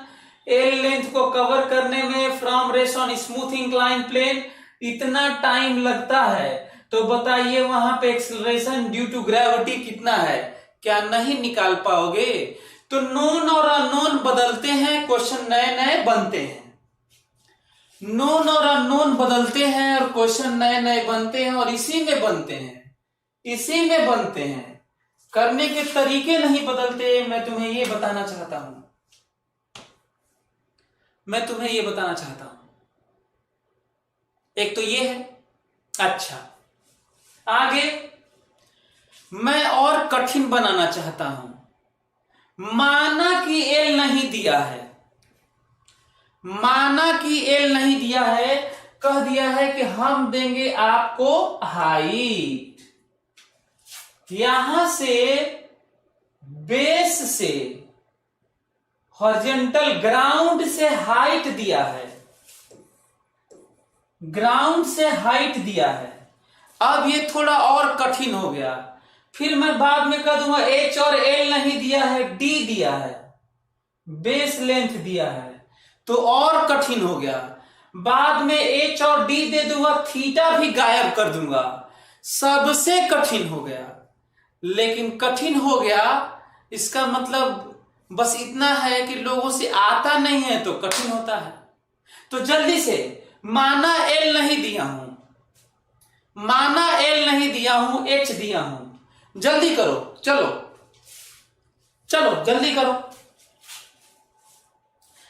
एल लेंथ को कवर करने में from rest on smooth incline plane इतना टाइम लगता है, तो बताइए वहां पे एक्सेलरेशन ड्यू टू ग्रेविटी कितना है? क्या नहीं निकाल पाओगे? तो नोन और अननोन बदलते हैं, क्वेश्चन नए नए बनते हैं। नोन और अननोन बदलते हैं और क्वेश्चन नए नए बनते हैं, और इसी में बनते हैं, इसी में बनते हैं। करने के तरीके नहीं बदलते। मैं तुम्हें ये बताना चाहता हूं, मैं तुम्हें ये बताना चाहता हूं। एक तो ये है। अच्छा, आगे मैं और कठिन बनाना चाहता हूं। माना कि एल नहीं दिया है, माना कि एल नहीं दिया है, कह दिया है कि हम देंगे आपको हाइट। यहां से बेस से हॉरिजॉन्टल ग्राउंड से हाइट दिया है, ग्राउंड से हाइट दिया है। अब ये थोड़ा और कठिन हो गया। फिर मैं बाद में कह दूंगा एच और एल नहीं दिया है, डी दिया है, बेस लेंथ दिया है, तो और कठिन हो गया। बाद में एच और डी दे दूंगा, थीटा भी गायब कर दूंगा, सबसे कठिन हो गया। लेकिन कठिन हो गया इसका मतलब बस इतना है कि लोगों से आता नहीं है तो कठिन होता है। तो जल्दी से, माना एल नहीं दिया हूं, माना एल नहीं दिया हूं, एच दिया हूं, जल्दी करो, चलो चलो जल्दी करो।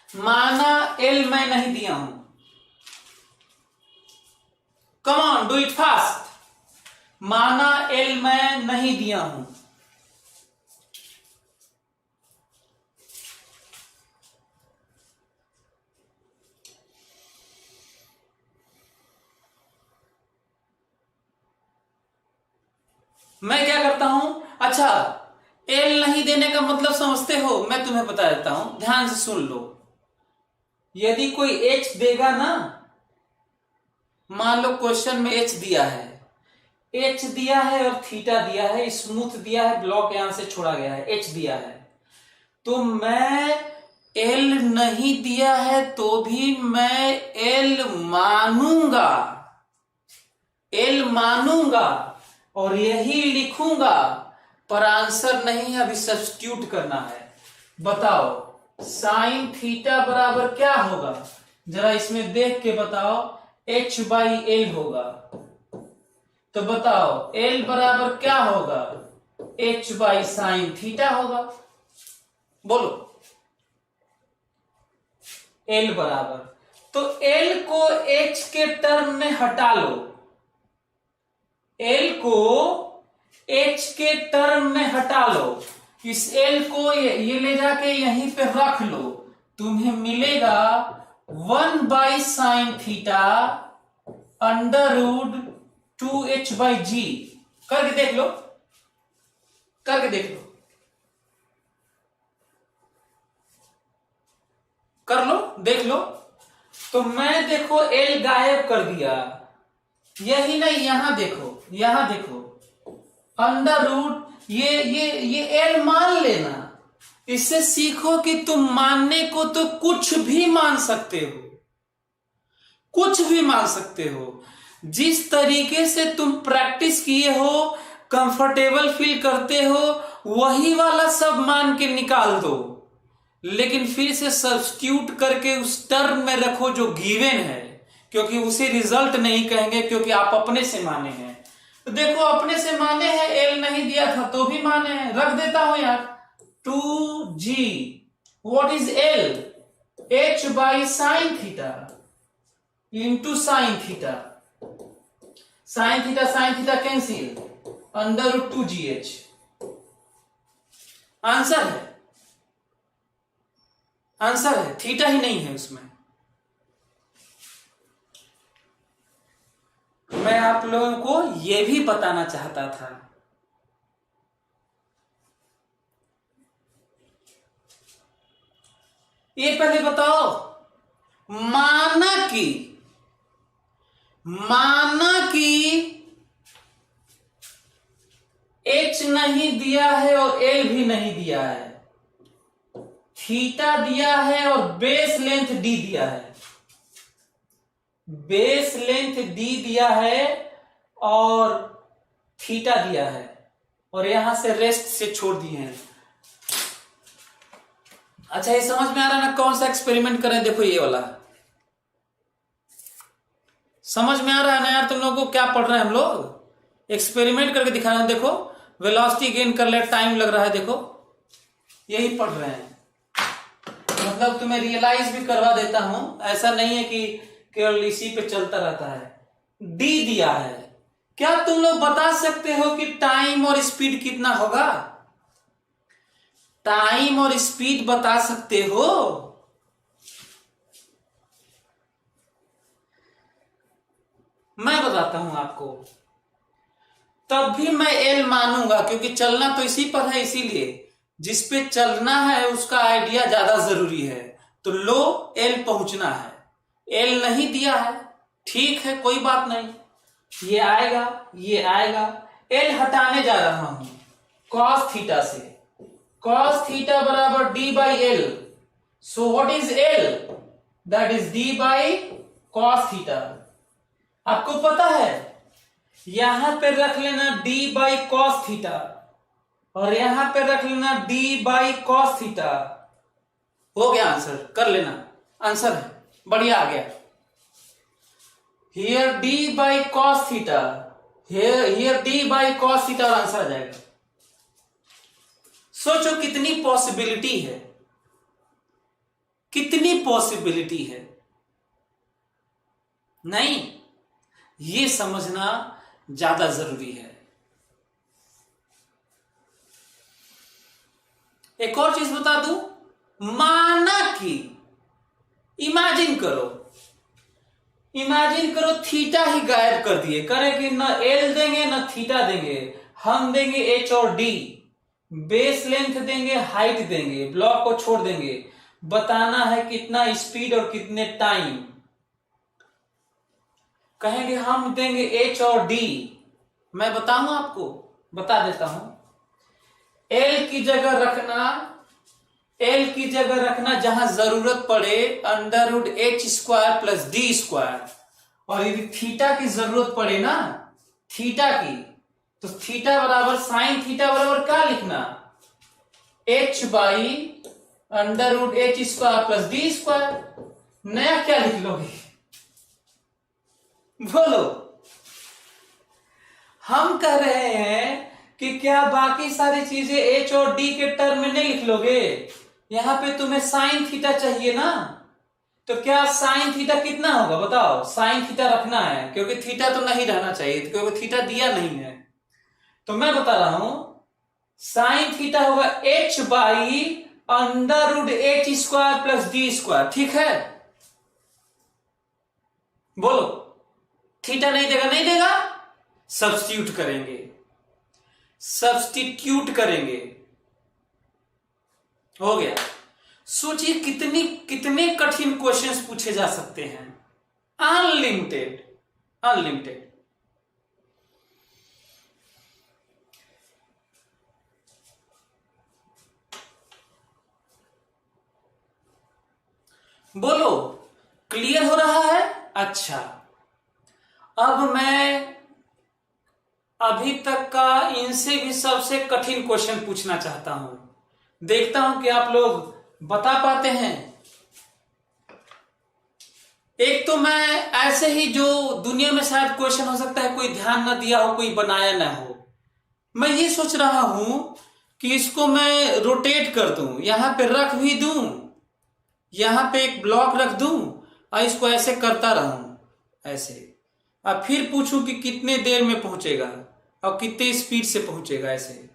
माना एल मैं नहीं दिया हूं, come on do it fast. माना एल मैं नहीं दिया हूं, मैं क्या करता हूं? अच्छा, एल नहीं देने का मतलब समझते हो? मैं तुम्हें बता देता हूं, ध्यान से सुन लो। यदि कोई एच देगा ना, मान लो क्वेश्चन में एच दिया है, एच दिया है और थीटा दिया है, स्मूथ दिया है, ब्लॉक यहां से छोड़ा गया है, एच दिया है, तो मैं एल नहीं दिया है तो भी मैं एल मानूंगा, एल मानूंगा और यही लिखूंगा, पर आंसर नहीं है, अभी सब्स्टिट्यूट करना है। बताओ साइन थीटा बराबर क्या होगा? जरा इसमें देख के बताओ। एच बाई एल होगा, तो बताओ एल बराबर क्या होगा? एच बाई साइन थीटा होगा। बोलो एल बराबर, तो एल को एच के टर्म में हटा लो, एल को एच के टर्म में हटा लो, इस एल को ये ले जाके यहीं पे रख लो, तुम्हें मिलेगा 1 by sine theta under root 2h by G. करके देख लो, करके देख लो, कर लो, देख लो। तो मैं देखो एल गायब कर दिया, यही नहीं, यहां देखो, यहां देखो, अंडर रूट ये एल मान लेना। इससे सीखो कि तुम मानने को तो कुछ भी मान सकते हो, कुछ भी मान सकते हो। जिस तरीके से तुम प्रैक्टिस किए हो, कंफर्टेबल फील करते हो, वही वाला सब मान के निकाल दो, लेकिन फिर से सब्स्टिट्यूट करके उस टर्म में रखो जो गिवन है, क्योंकि उसे रिजल्ट नहीं कहेंगे, क्योंकि आप अपने से माने हैं। तो देखो अपने से माने हैं, एल नहीं दिया था तो भी माने हैं, रख देता हूं यार 2g। What is l? h by sine theta into sine theta, sine theta cancel, under root 2gh। Answer है, आंसर है, थीटा ही नहीं है उसमें। मैं आप लोगों को यह भी बताना चाहता था। ये पहले बताओ, माना कि एच नहीं दिया है और एल भी नहीं दिया है, थीटा दिया है और बेस लेंथ डी दिया है, बेस लेंथ डी दिया है और थीटा दिया है, और यहां से रेस्ट से छोड़ दिए हैं। अच्छा, ये समझ में आ रहा है ना कौन सा एक्सपेरिमेंट करें? देखो ये वाला समझ में आ रहा है ना यार? तुम लोगों को क्या पढ़ रहे हैं हम लोग? एक्सपेरिमेंट करके दिखा रहे हैं। देखो वेलोसिटी गेन कर ले, टाइम लग रहा है, देखो यही पढ़ रहे हैं। मतलब तुम्हें रियलाइज भी करवा देता हूं, ऐसा नहीं है कि केवल इसी पे चलता रहता है। डी दिया है, क्या तुम लोग बता सकते हो कि टाइम और स्पीड कितना होगा? टाइम और स्पीड बता सकते हो? मैं बताता हूं आपको, तब भी मैं एल मानूंगा, क्योंकि चलना तो इसी पर है, इसीलिए जिस पे चलना है उसका आइडिया ज्यादा जरूरी है। तो लो एल पहुंचना है, एल नहीं दिया है, ठीक है कोई बात नहीं, ये आएगा ये आएगा। एल हटाने जा रहा हूं कॉस थीटा से, कॉस थीटा बराबर D by L. So what is L? That is d by cos theta. आपको पता है यहां पे रख लेना d बाई कॉस थीटा, और यहां पे रख लेना d बाई कॉस थीटा। हो गया आंसर, कर लेना, आंसर है, बढ़िया आ गया। Here d by cos theta, here d by cos theta, और आंसर आ जाएगा। सोचो कितनी पॉसिबिलिटी है, कितनी पॉसिबिलिटी है। नहीं, ये समझना ज्यादा जरूरी है। एक और चीज बता दूं, माना कि इमेजिन करो थीटा ही गायब कर दिए, करें कि न एल देंगे न थीटा देंगे, हम देंगे एच और डी, बेस लेंथ देंगे, हाइट देंगे, ब्लॉक को छोड़ देंगे, बताना है कितना स्पीड और कितने टाइम। कहेंगे हम देंगे एच और डी, मैं बताऊं आपको, बता देता हूं। एल की जगह रखना जहां जरूरत पड़े under root h square plus d square, और यदि थीटा की जरूरत पड़े ना, थीटा की, तो थीटा बराबर साइन थीटा बराबर क्या लिखना? H by under root h square plus d square. नया क्या लिख लोगे? बोलो। हम कह रहे हैं कि क्या बाकी सारी चीजें एच और डी के टर्म में नहीं लिख लोगे? यहां पे तुम्हें साइन थीटा चाहिए ना, तो क्या साइन थीटा कितना होगा बताओ? साइन थीटा रखना है, क्योंकि थीटा तो नहीं रहना चाहिए, क्योंकि थीटा दिया नहीं है। तो मैं बता रहा हूं साइन थीटा होगा h by under root h square plus d square, ठीक है? बोलो, थीटा नहीं देगा? नहीं देगा, सब्स्टिट्यूट करेंगे, हो गया। सोचिए कितने कठिन क्वेश्चंस पूछे जा सकते हैं, अनलिमिटेड। बोलो, क्लियर हो रहा है? अच्छा, अब मैं अभी तक का इनसे भी सबसे कठिन क्वेश्चन पूछना चाहता हूं, देखता हूं कि आप लोग बता पाते हैं। एक तो मैं ऐसे ही, जो दुनिया में शायद क्वेश्चन हो सकता है कोई ध्यान ना दिया हो, कोई बनाया ना हो, मैं ये सोच रहा हूं कि इसको मैं रोटेट कर दूं, यहां पे रख भी दूं, यहां पे एक ब्लॉक रख दूं और इसको ऐसे करता रहूं, ऐसे, अब फिर पूछूं कि कितने देर में पहुंचेगा और कितने स्पीड से पहुंचेगा, ऐसे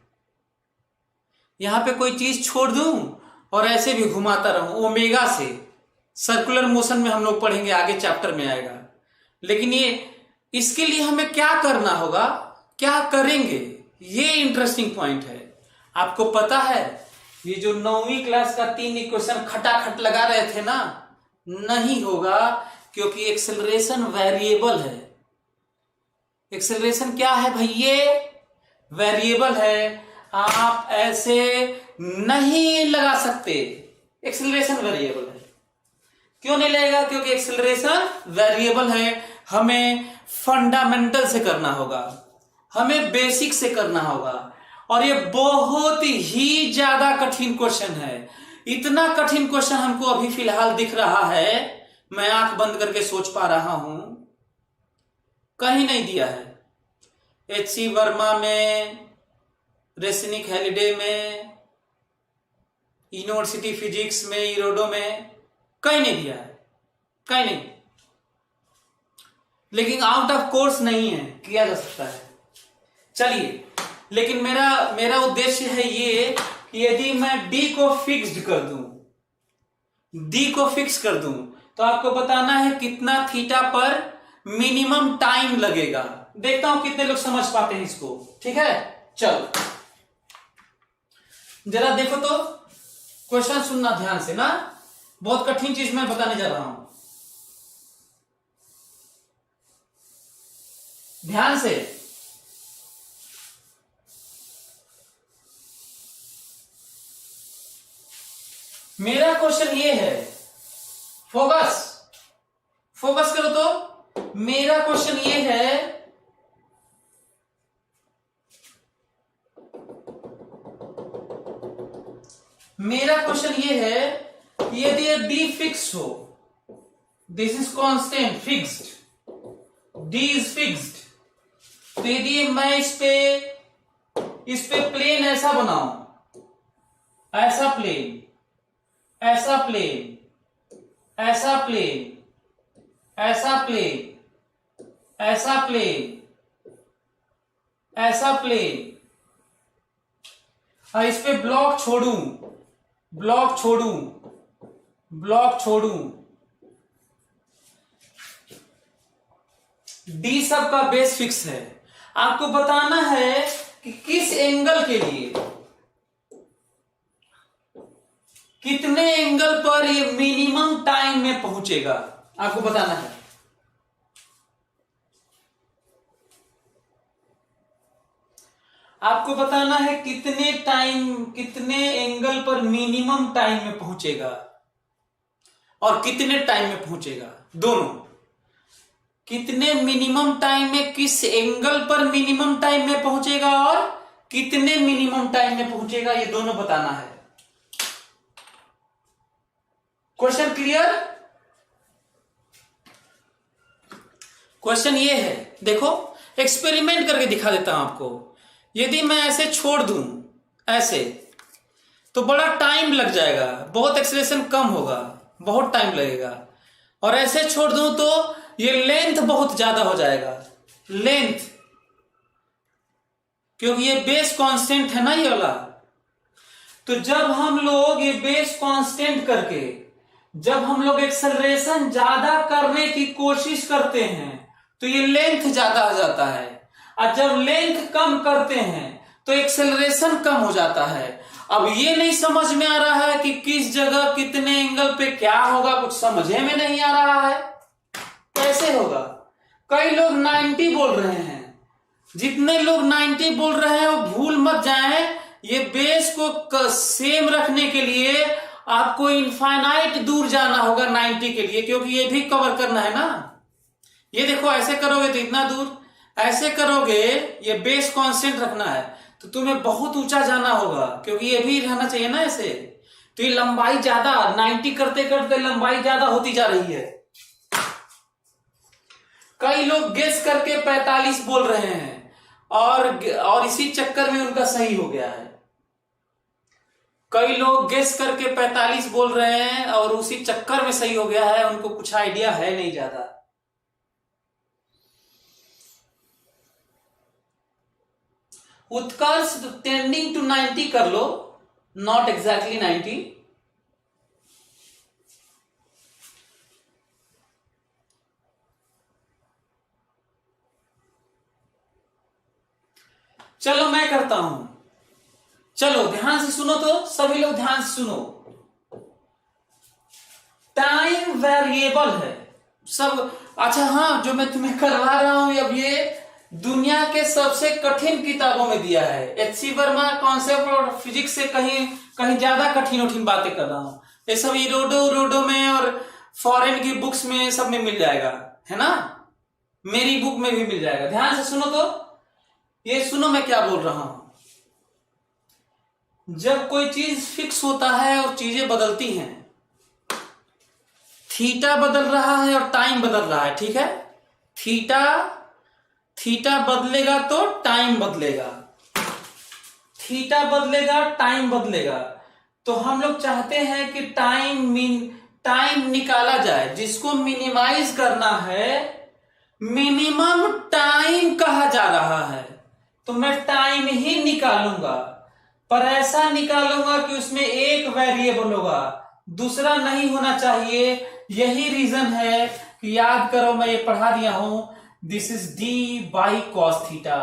यहां पे कोई चीज छोड़ दूं और ऐसे भी घुमाता रहूं, ओमेगा से। सर्कुलर मोशन में हम लोग पढ़ेंगे, आगे चैप्टर में आएगा। लेकिन ये, इसके लिए हमें क्या करना होगा, क्या करेंगे, ये इंटरेस्टिंग पॉइंट है। आपको पता है ये जो 9वीं क्लास का 3 इक्वेशन खटाखट लगा रहे थे ना, नहीं होगा, क्योंकि एक्सेलरेशन वेरिएबल है। एक्सेलरेशन क्या है भाई? ये वेरिएबल है, आप ऐसे नहीं लगा सकते, एक्सेलरेशन वेरिएबल है। क्यों नहीं लगेगा? क्योंकि एक्सेलरेशन वेरिएबल है। हमें फंडामेंटल से करना होगा, हमें बेसिक से करना होगा, और ये बहुत ही ज्यादा कठिन क्वेश्चन है। इतना कठिन क्वेश्चन हमको अभी फिलहाल दिख रहा है, मैं आंख बंद करके सोच पा रहा हूं, कहीं नहीं दिया है। H.C. वर्मा में, रेसनिक हैलिडे में, यूनिवर्सिटी फिजिक्स में, इरोडो में कहीं नहीं दिया है, कहीं नहीं। लेकिन आउट ऑफ कोर्स नहीं है, किया जा सकता है। चलिए, लेकिन मेरा उद्देश्य है ये कि यदि मैं d को फिक्स्ड कर दूं, d को फिक्स कर दूं, तो आपको बताना है कितना थीटा पर मिनिमम टाइम लगेगा। देखता हूं कितने लोग समझ पाते हैं इसको। ठीक है, चलो जरा देखो तो, क्वेश्चन सुनना ध्यान से ना, बहुत कठिन चीज मैं बताने जा रहा हूं, ध्यान से। मेरा क्वेश्चन ये है, फोकस करो तो, मेरा क्वेश्चन ये है, मेरा क्वेश्चन ये है कि यदि ये d फिक्स हो, this is constant fixed, d is fixed, तो यदि मैं इस पे प्लेन ऐसा बनाऊं, ऐसा प्लेन, ऐसा प्लेन, ऐसा प्लेन, ऐसा प्लेन, ऐसा प्लेन, ऐसा प्लेन, और इस पे ब्लॉक छोड़ूं, ब्लॉक छोड़ूं, ब्लॉक छोड़ूं, डी सब का बेस फिक्स है। आपको बताना है कि किस एंगल के लिए, कितने एंगल पर ये मिनिमम टाइम में पहुंचेगा, आपको बताना है। आपको बताना है कितने टाइम, कितने एंगल पर मिनिमम टाइम में पहुंचेगा और कितने टाइम में पहुंचेगा, दोनों। कितने मिनिमम टाइम में, किस एंगल पर मिनिमम टाइम में पहुंचेगा और कितने मिनिमम टाइम में पहुंचेगा, ये दोनों बताना है। Question clear? क्वेश्चन ये है, देखो एक्सपेरिमेंट करके दिखा देता हूं आपको। यदि मैं ऐसे छोड़ दूं, ऐसे, तो बड़ा टाइम लग जाएगा, बहुत एक्सेलरेशन कम होगा, बहुत टाइम लगेगा। और ऐसे छोड़ दूं तो ये लेंथ बहुत ज्यादा हो जाएगा, लेंथ, क्योंकि ये बेस कांस्टेंट है ना ये वाला। तो जब हम लोग ये बेस कांस्टेंट करके, जब हम लोग एक्सेलरेशन ज्यादा करने की कोशिश करते हैं तो ये लेंथ ज्यादा हो जाता है, और जब लेंथ कम करते हैं तो एक्सेलरेशन कम हो जाता है। अब ये नहीं समझ में आ रहा है कि किस जगह कितने एंगल पे क्या होगा, कुछ समझे में नहीं आ रहा है, कैसे होगा। कई लोग 90 बोल रहे हैं, जितने लोग 90 बोल रहे हैं वो भूल मत जाएं, ये बेस को सेम रखने के लिए आपको इनफाइनाइट दूर जाना होगा 90 के लिए, क्योंकि ये भी कवर करना है ना। ये देखो ऐसे करोगे तो इतना दूर, ऐसे करोगे, ये बेस कांस्टेंट रखना है तो तुम्हें बहुत ऊंचा जाना होगा, क्योंकि ये भी रहना चाहिए ना ऐसे। तो ये लंबाई ज्यादा, 90 करते करते लंबाई ज्यादा होती जा रही है। कई लोग गेस करके 45 बोल रहे हैं और इसी चक्कर में उनका सही हो गया है। कई लोग गेस करके 45 बोल रहे हैं और उसी चक्कर में सही हो गया है, उनको कुछ आइडिया है नहीं ज्यादा। उत्कर्ष टेंडिंग टू 90 कर लो, नॉट एग्जैक्टली 90। चलो मैं करता हूं, चलो ध्यान से सुनो, तो सभी लोग ध्यान से सुनो। टाइम वेरिएबल है सब। अच्छा हाँ, जो मैं तुम्हें करवा रहा हूं अब, ये दुनिया के सबसे कठिन किताबों में दिया है। H.C. वर्मा कॉन्सेप्ट और फिजिक्स से कहीं ज्यादा कठिन बातें कर रहा हूं। ये सब इरोडो में और फॉरेन की बुक्स में सब में मिल जाएगा, है ना। मेरी बुक में भी मिल जाएगा। ध्यान से सुनो, तो ये सुनो मैं क्या बोल रहा हूं। जब कोई चीज फिक्स होता है और चीजें बदलती हैं, थीटा बदल रहा है और टाइम बदल रहा है, ठीक है। थीटा बदलेगा तो टाइम बदलेगा, थीटा बदलेगा टाइम बदलेगा। तो हम लोग चाहते हैं कि टाइम निकाला जाए, जिसको मिनिमाइज करना है। मिनिमम टाइम कहा जा रहा है, तो मैं टाइम ही निकालूंगा, पर ऐसा निकालूंगा कि उसमें एक वेरिएबल होगा, दूसरा नहीं होना चाहिए। यही रीजन है कि याद करो, मैं ये पढ़ा दिया हूं, this is d by cos theta,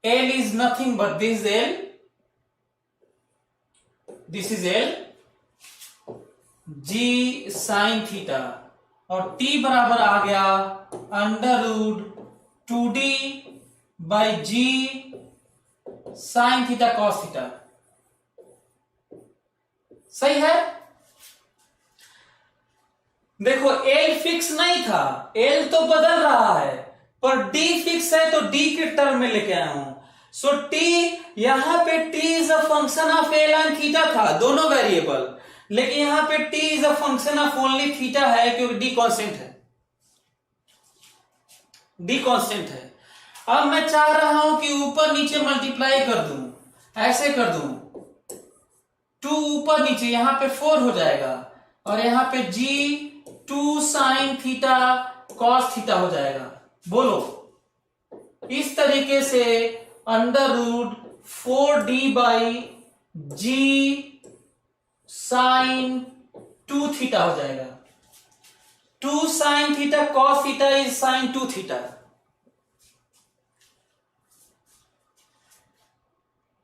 l is nothing but this l, this is l, g sine theta, और टी बराबर आ गया under root 2d by g sine theta cos theta. सही है। देखो एल फिक्स नहीं था, एल तो बदल रहा है, पर डी फिक्स है, तो डी के टर्म में लेके आया हूं। सो टी, यहां पे T is a function of L and theta था, दोनों वेरिएबल, लेकिन यहां पे T is a function of only theta है, क्योंकि डी कांस्टेंट है, डी कांस्टेंट है। अब मैं चाह रहा हूं कि ऊपर नीचे मल्टीप्लाई कर दूं, ऐसे कर दूं, 2 ऊपर नीचे, यहां पे 4 हो जाएगा, और यहां पे g 2 sine theta cos theta हो जाएगा। बोलो, इस तरीके से under root 4d by g sine 2 theta हो जाएगा। 2 sine theta cos theta is sine 2 theta.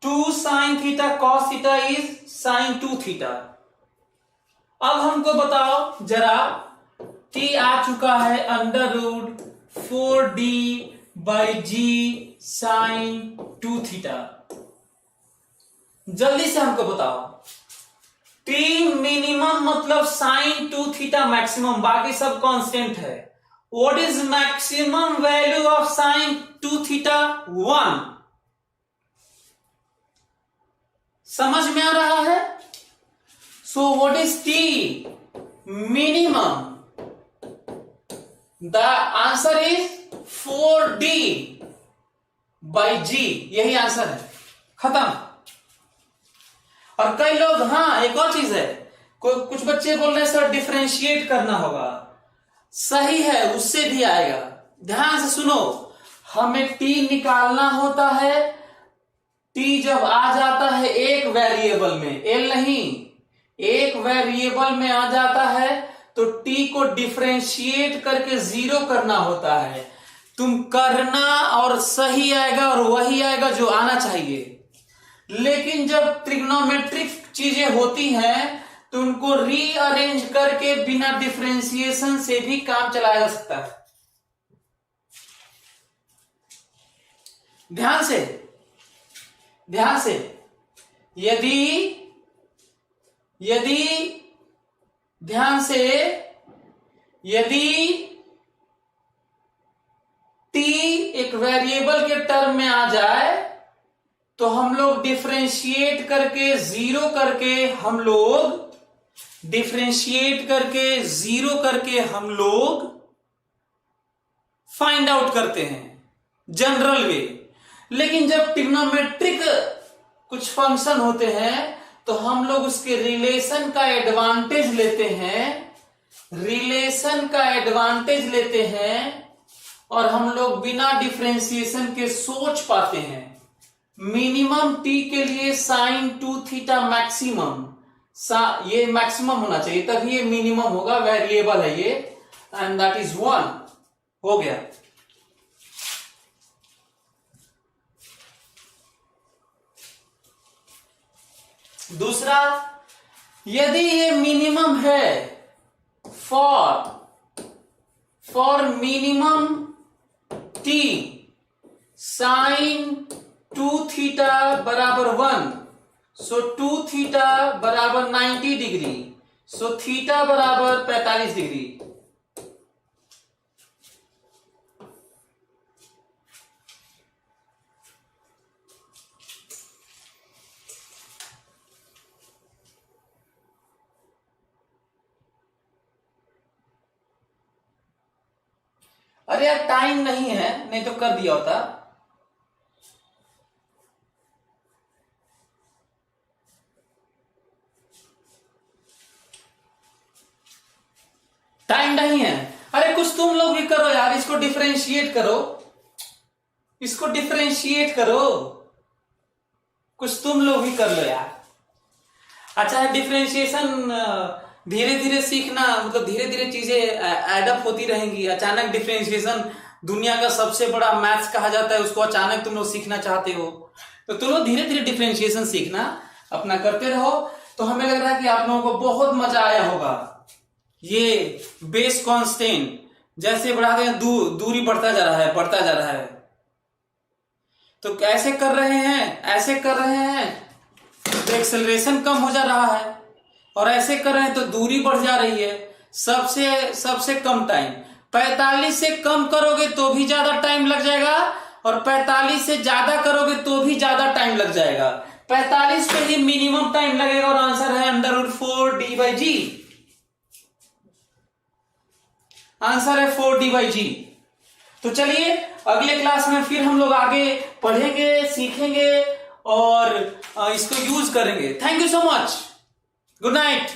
2 sine theta cos theta is sine 2 theta. अब हमको बताओ जरा, टी आ चुका है under root 4d by g sine 2 theta. जल्दी से हमको बताओ, टी मिनिमम मतलब साइन 2 थीटा मैक्सिमम, बाकी सब कांस्टेंट है। What is maximum value of sine 2 theta? 1। समझ में आ रहा है? So what is T minimum? The answer is 4d by G, यही आंसर है, खत्म। और कई लोग, हाँ एक और चीज है, कुछ बच्चे बोल रहे हैं सर डिफरेंशिएट करना होगा। सही है, उससे भी आएगा। ध्यान से सुनो, हमें टी निकालना होता है। टी जब आ जाता है एक वेरिएबल में, एल नहीं, एक वेरिएबल में आ जाता है, तो टी को डिफरेंशिएट करके 0 करना होता है। तुम करना और सही आएगा, और वही आएगा जो आना चाहिए। लेकिन जब ट्रिग्नोमेट्रिक चीजें होती हैं, तो उनको रीअरेंज करके बिना डिफरेंशिएशन से भी काम चलाया जा सकता है। ध्यान से, ध्यान से, यदि ध्यान से, यदि टी एक वेरिएबल के टर्म में आ जाए, तो हम लोग डिफरेंशिएट करके 0 करके, हम लोग डिफरेंशिएट करके 0 करके हम लोग फाइंड आउट करते हैं जनरल वे। लेकिन जब ट्रिग्नोमेट्रिक कुछ फंक्शन होते हैं, तो हम लोग उसके रिलेशन का एडवांटेज लेते हैं, रिलेशन का एडवांटेज लेते हैं, और हम लोग बिना डिफरेंशिएशन के सोच पाते हैं। मिनिमम टी के लिए साइन 2 थीटा मैक्सिमम, ये मैक्सिमम होना चाहिए, तभी ये मिनिमम होगा, वेरिएबल है ये, एंड दैट इज 1 हो गया। दूसरा, यदि ये मिनिमम है for minimum t sine 2 theta बराबर 1, सो 2 थीटा बराबर 90 डिग्री, सो थीटा बराबर 45 डिग्री। अरे यार टाइम नहीं है, नहीं तो कर दिया होता। टाइम नहीं है। अरे कुछ तुम लोग भी करो यार, इसको डिफरेंशिएट करो, इसको डिफरेंशिएट करो, कुछ तुम लोग भी कर लो यार। अच्छा है डिफरेंशिएशन, धीरे धीरे सीखना, मतलब धीरे धीरे चीजें एडअप होती रहेंगी। अचानक डिफरेंशिएशन दुनिया का सबसे बड़ा मैथ्स कहा जाता है, उसको अचानक तुम लोग सीखना चाहते हो, तो तुम लोग धीरे धीरे डिफरेंशिएशन सीखना, अपना करते रहो। तो हमें लग रहा है कि आप लोगों को बहुत मजा आया होगा। ये बेस कांस्टेंट जैसे बढ़ाते हैं दूरी बढ़ता जा रहा है, बढ़ता जा रहा है। तो ऐसे कर रहे हैं, ऐसे कर रहे हैं तो एक्सेलरेशन कम हो जा रहा है, और ऐसे कर रहे हैं तो दूरी बढ़ जा रही है। सबसे कम टाइम 45 से कम करोगे तो भी ज्यादा टाइम लग जाएगा, और 45 से ज्यादा करोगे तो भी ज्यादा टाइम लग जाएगा। 45 पे ही मिनिमम टाइम लगेगा, और आंसर है √4d/g। आंसर है 4d/g। तो चलिए अगले क्लास में फिर हम लोग आगे पढ़ेंगे, सीखेंगे और इसको यूज करेंगे। Thank you so much, good night.